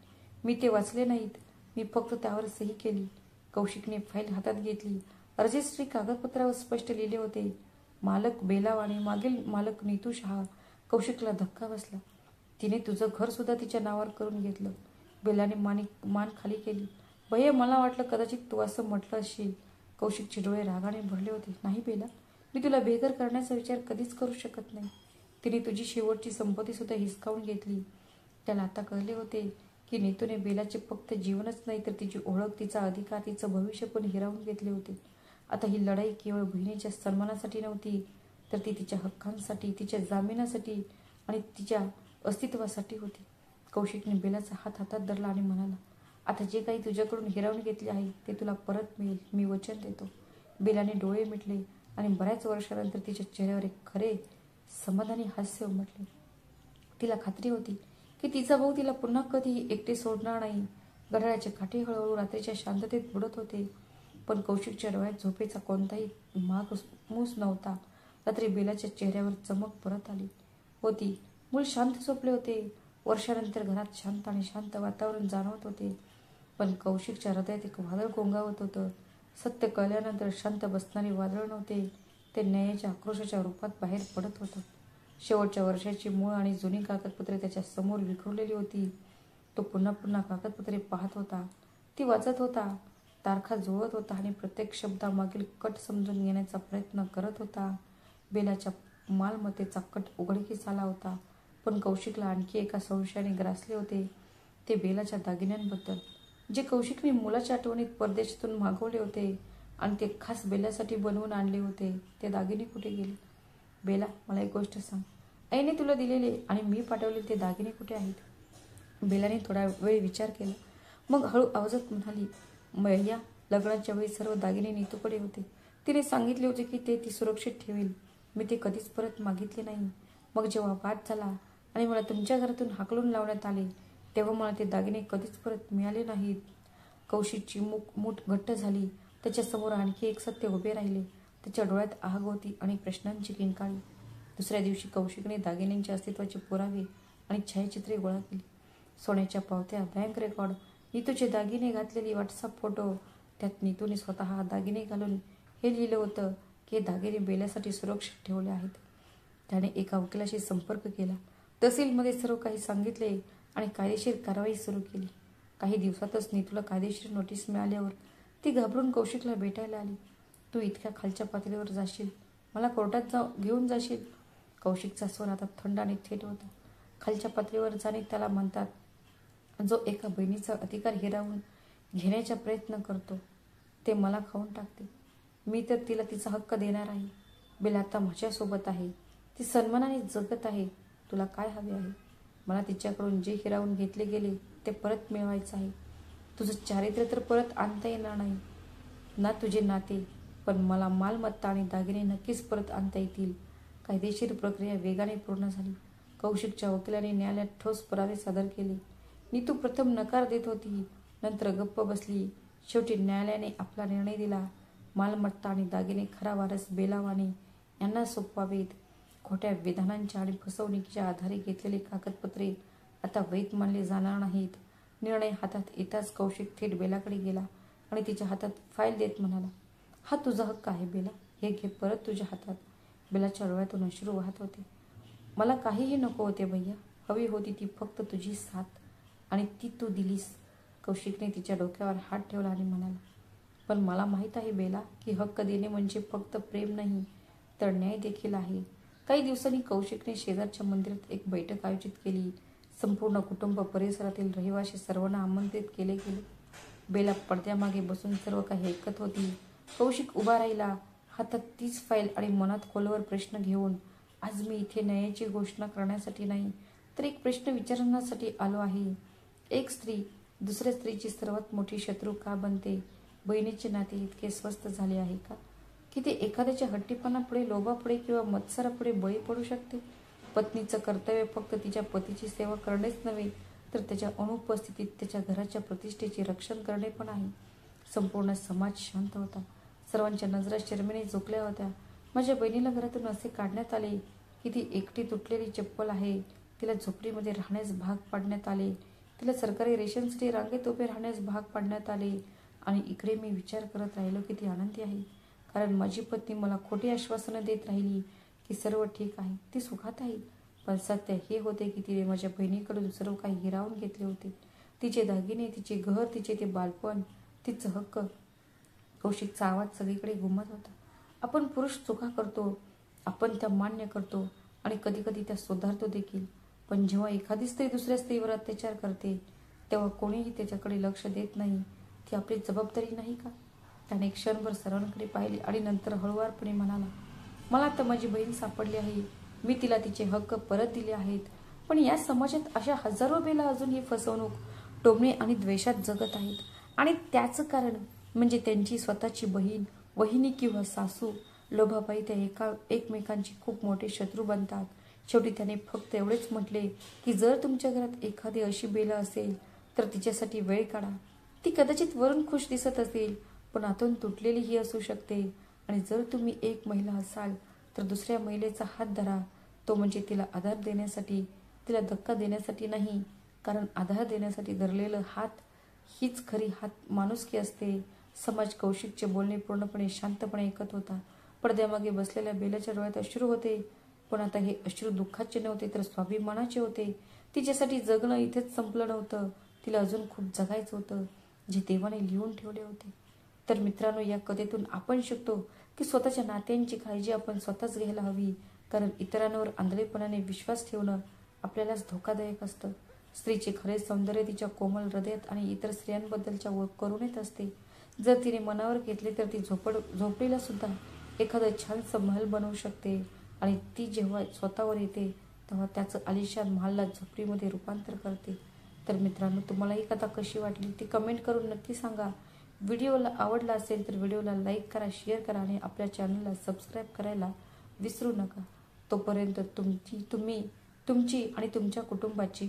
मी ते वाचले नाहीत. मी फक्त त्यावर सही केली. कौशिकने फाईल हातात घेतली. रजिस्ट्री कागदपत्रावर स्पष्ट लिहिले होते, मालक बेलाव आणि मागील मालक नीतू शहा. कौशिकला धक्का बसला. तिने तुझं घर सुद्धा तिच्या नावावर करून घेतलं. बेलाने मान खाली केली. भैया, मला वाटलं कदाचित तू असं म्हटलं असशील. कौशिकचे डोळे रागाने भरले होते. नाही बेला, मी तुला बेघर करण्याचा विचार कधीच करू शकत नाही. तिने तुझी शेवटची संपत्ती सुद्धा हिसकावून घेतली. त्याला आता कळले होते की नीतूने बेलाचे फक्त जीवनच नाही तर तिची ओळख, तिचा अधिकार, तिचं भविष्य पण हिरावून घेतले होते. आता ही लढाई केवळ बहिणीच्या सन्मानासाठी नव्हती, तर ती तिच्या हक्कांसाठी, तिच्या जामिनासाठी आणि तिच्या अस्तित्वासाठी होती. कौशिकने बेलाचा हात हातात धरला आणि म्हणाला, आता जे काही तुझ्याकडून हिरावून घेतले आहे ते तुला परत मिळेल, मी वचन देतो. बेलाने डोळे मिटले आणि बऱ्याच वर्षानंतर तिच्या चेहऱ्यावर एक खरे समाधानी हास्य उमटले. तिला खात्री होती की तिचा भाऊ तिला पुन्हा कधीही एकटे सोडणार नाही. घड्याळाचे काठी हळूहळू रात्रीच्या शांततेत बुडत होते, पण कौशिकच्या डोळ्यात झोपेचा कोणताही मूस नव्हता. रात्री बेलाच्या चेहऱ्यावर चमक परत आली होती. मूल शांत झोपले होते. वर्षानंतर घरात शांत आणि शांत वातावरण जाणवत होते. पण कौशिकच्या हृदयात एक वादळ घोंगावत होतं. सत्य कळल्यानंतर शांत बसणारे वादळ नव्हते, ते न्यायाच्या आक्रोशाच्या रूपात बाहेर पडत होतं. शेवटच्या वर्षाची मूळ आणि जुनी कागदपत्रे त्याच्या समोर विखुरलेली होती. तो पुन्हा पुन्हा कागदपत्रे पाहत होता, ती वाचत होता, तारखा जुळवत होता आणि प्रत्येक शब्दामागील कट समजून घेण्याचा प्रयत्न करत होता. बेलाच्या मालमत्तेचा कट उघडकीस आला होता, पण कौशिकला आणखी एका संशयाने ग्रासले होते, ते बेलाच्या दागिन्यांबद्दल, जे कौशिकने मुलाच्या आठवणीत परदेशातून मागवले होते आणि ते खास बेलासाठी बनवून आणले होते. ते दागिने कुठे गेले? बेला, मला एक गोष्ट सांग. आईने तुला दिलेले आणि मी पाठवलेले ते दागिने कुठे आहेत? बेलाने थोडा वेळ विचार केला. मग हळू आवाजात म्हणाली, मैया, लग्नाच्या वेळी सर्व दागिने नीतूकडे होते. तिने सांगितले होते की ते ती सुरक्षित ठेवेल. मी ते कधीच परत मागितले नाही. मग जेव्हा वाद झाला आणि मला तुमच्या घरातून हाकलून लावण्यात आले तेव्हा मला ते दागिने कधीच परत मिळाले नाहीत. कौशिकची मूठ घट्ट झाली. त्याच्यासमोर आणखी एक सत्य उभे राहिले. त्याच्या डोळ्यात आग होती आणि प्रश्नांची किंकाळी. दुसऱ्या दिवशी कौशिकने दागिन्यांच्या अस्तित्वाचे पुरावे आणि छायाचित्रे गोळा केली. सोन्याच्या पावत्या, बँक रेकॉर्ड, नीतूचे दागिने घातलेली व्हॉट्सअप फोटो. त्यात नीतूने स्वतः दागिने घालून हे लिहिलं होतं की हे दागिने बेल्यासाठी सुरक्षित ठेवले आहेत. त्याने एका वकिलाशी संपर्क केला, तहसीलमध्ये सर्व काही सांगितले आणि कायदेशीर कारवाई सुरू केली. काही दिवसातच नीतूला कायदेशीर नोटीस मिळाल्यावर ती घाबरून कौशिकला भेटायला आली. तू इतक्या खालच्या पातळीवर जाशील, मला कोर्टात घेऊन जाशील? कौशिकचा स्वर आता थंड आणि थेट होता. खालच्या पातळीवर जाणे त्याला म्हणतात, जो एका बहिणीचा अधिकार हिरावून घेण्याचा प्रयत्न करतो. ते मला खाऊन टाकते. मी तर तिला तिचा हक्क देणार आहे. बेला आता माझ्यासोबत आहे. ती सन्मानाने जगत आहे. तुला काय हवे आहे? मला तिच्याकडून जे हिरावून घेतले गेले ते परत मिळवायचं आहे. तुझं चारित्र्य तर परत आणता येणार नाही ना, तुझे नाते, पण मला मालमत्ता आणि दागिने नक्कीच परत आणता येतील. कायदेशीर प्रक्रिया वेगाने पूर्ण झाली. कौशिकच्या वकिलाने न्यायालयात ठोस पुरावे सादर केले. नीतू प्रथम नकार देत होती, नंतर गप्प बसली. शेवटी न्यायालयाने आपला निर्णय दिला. मालमत्ता आणि दागिने खरा वारस बेलावाने यांना सोपवावेत. खोट्या विधानांच्या आणि फसवणुकीच्या आधारे घेतलेले कागदपत्रे आता वैध मानले जाणार नाहीत. निर्णय हातात येताच कौशिक थेट बेलाकडे गेला आणि तिच्या हातात फाईल देत म्हणाला, हा तुझा हक्क आहे बेला, हे घे परत तुझ्या हातात. बेलाच्या डोळ्यातून अश्रू वाहत होते. मला काहीही नको होते भैया, हवी होती ती फक्त तुझी साथ आणि ती तू दिलीस. कौशिकने तिच्या डोक्यावर हात ठेवला आणि म्हणाला, पण मला माहीत आहे बेला की हक्क देणे म्हणजे फक्त प्रेम नाही तर न्याय देखील आहे. काही दिवसांनी कौशिकने शेजारच्या मंदिरात एक बैठक आयोजित केली. संपूर्ण कुटुंब, परिसरातील रहिवासी सर्वांना आमंत्रित केले गेले. बेला पडद्यामागे बसून सर्व काही ऐकत होती. कौशिक उभा राहिला, हातात तीच फाईल आणि मनात खोलवर प्रश्न घेऊन. आज मी इथे न्यायाची घोषणा करण्यासाठी नाही तर एक प्रश्न विचारण्यासाठी आलो आहे. एक स्त्री दुसऱ्या स्त्रीची सर्वात मोठी शत्रू का बनते? बहिणीचे नाते इतके स्वस्त झाले आहे का की की ती एखाद्याच्या हट्टीपणापुढे, लोभापुढे किंवा मत्सरापुढे बळी पडू शकते? पत्नीचं कर्तव्य फक्त तिच्या पतीची सेवा करणेच नव्हे, तर त्याच्या अनुपस्थितीत त्याच्या घराच्या प्रतिष्ठेचे रक्षण करणे पण आहे. संपूर्ण समाज शांत होता. सर्वांच्या नजरा शरमेने झोकल्या होत्या. माझ्या बहिणीला घरातून असे काढण्यात आले की ती एकटी तुटलेली चप्पल आहे. तिला झोपडीमध्ये राहण्यास भाग पाडण्यात आले. तिला सरकारी रेशनसाठी रांगेत उभे राहण्यास भाग पाडण्यात आले. आणि इकडे मी विचार करत राहिलो की ती आनंदी आहे, कारण माझी पत्नी मला खोटी आश्वासनं देत राहिली की सर्व ठीक आहे, ती सुखात आहे. पण सत्य हे होते की तिने माझ्या बहिणीकडून सर्व काही हिरावून घेतले होते. तिचे दागिने, तिचे घर, तिचे ते बालपण, तिचं हक्क. कौशिकचा आवाज सगळीकडे घुमत होता. आपण पुरुष चुका करतो, आपण त्या मान्य करतो आणि कधी कधी त्या सुधारतो देखील. पण जेव्हा एखादी स्त्री दुसऱ्या स्त्रीवर अत्याचार करते तेव्हा कोणीही त्याच्याकडे लक्ष देत नाही. ती आपली जबाबदारी नाही का? त्याने क्षणभर सर्वांकडे पाहिले आणि नंतर हळुवारपणे म्हणाला, मला आता माझी बहीण सापडली आहे. मी तिला तिचे हक्क परत दिले आहेत. पण या समाजात अशा हजारो बेला अजूनही फसवणूक, टोमणे आणि द्वेषात जगत आहेत. आणि त्याचं कारण म्हणजे त्यांची स्वतःची बहीण, वहिनी किंवा सासू. लोभापायी त्या एकमेकांची खूप मोठे शत्रू बनतात. शेवटी त्याने फक्त एवढेच म्हटले की जर तुमच्या घरात एखादी अशी बेला असेल तर तिच्यासाठी वेळ काढा. ती कदाचित वरून खुश दिसत असेल, पण आतून तुटलेलीही असू शकते. आणि जर तुम्ही एक महिला असाल तर दुसऱ्या महिलेचा हात धरा. तो म्हणजे तिला आधार देण्यासाठी, तिला धक्का देण्यासाठी नाही. कारण आधार देण्यासाठी धरलेलं हात हीच खरी हात माणुसकी असते. समाज कौशिकचे बोलणे पूर्णपणे शांतपणे ऐकत होता. पडद्यामागे बसलेल्या बेलाच्या डोळ्यात अश्रू होते. पण आता हे अश्रू दुःखाचे नव्हते, तर स्वाभिमानाचे होते. तिच्यासाठी जगणं इथेच संपलं नव्हतं. तिला अजून खूप जगायचं होतं, जे देवाने लिहून ठेवले होते. तर मित्रांनो, या कथेतून आपण शिकतो की स्वतःच्या नात्यांची काळजी आपण स्वतःच घ्यायला हवी. कारण इतरांवर आंधळेपणाने विश्वास ठेवणं आपल्यालाच धोकादायक असतं. स्त्रीचे खरे सौंदर्य तिच्या कोमल हृदयात आणि इतर स्त्रियांबद्दलच्या करुणेत असते. जर तिने मनावर घेतले तर ती झोपडीला सुद्धा एखादं छानसं महल बनवू शकते. आणि ती जेव्हा स्वतःवर येते तेव्हा त्याचं आलिशान महालला झोपडीमध्ये रूपांतर करते. तर मित्रांनो, तुम्हाला ही कथा कशी वाटली ती कमेंट करून नक्की सांगा. व्हिडिओला आवडला असेल तर व्हिडिओला लाईक करा, शेअर करा आणि आपल्या चॅनलला सबस्क्राईब करायला विसरू नका. तोपर्यंत तुमची आणि तुमच्या कुटुंबाची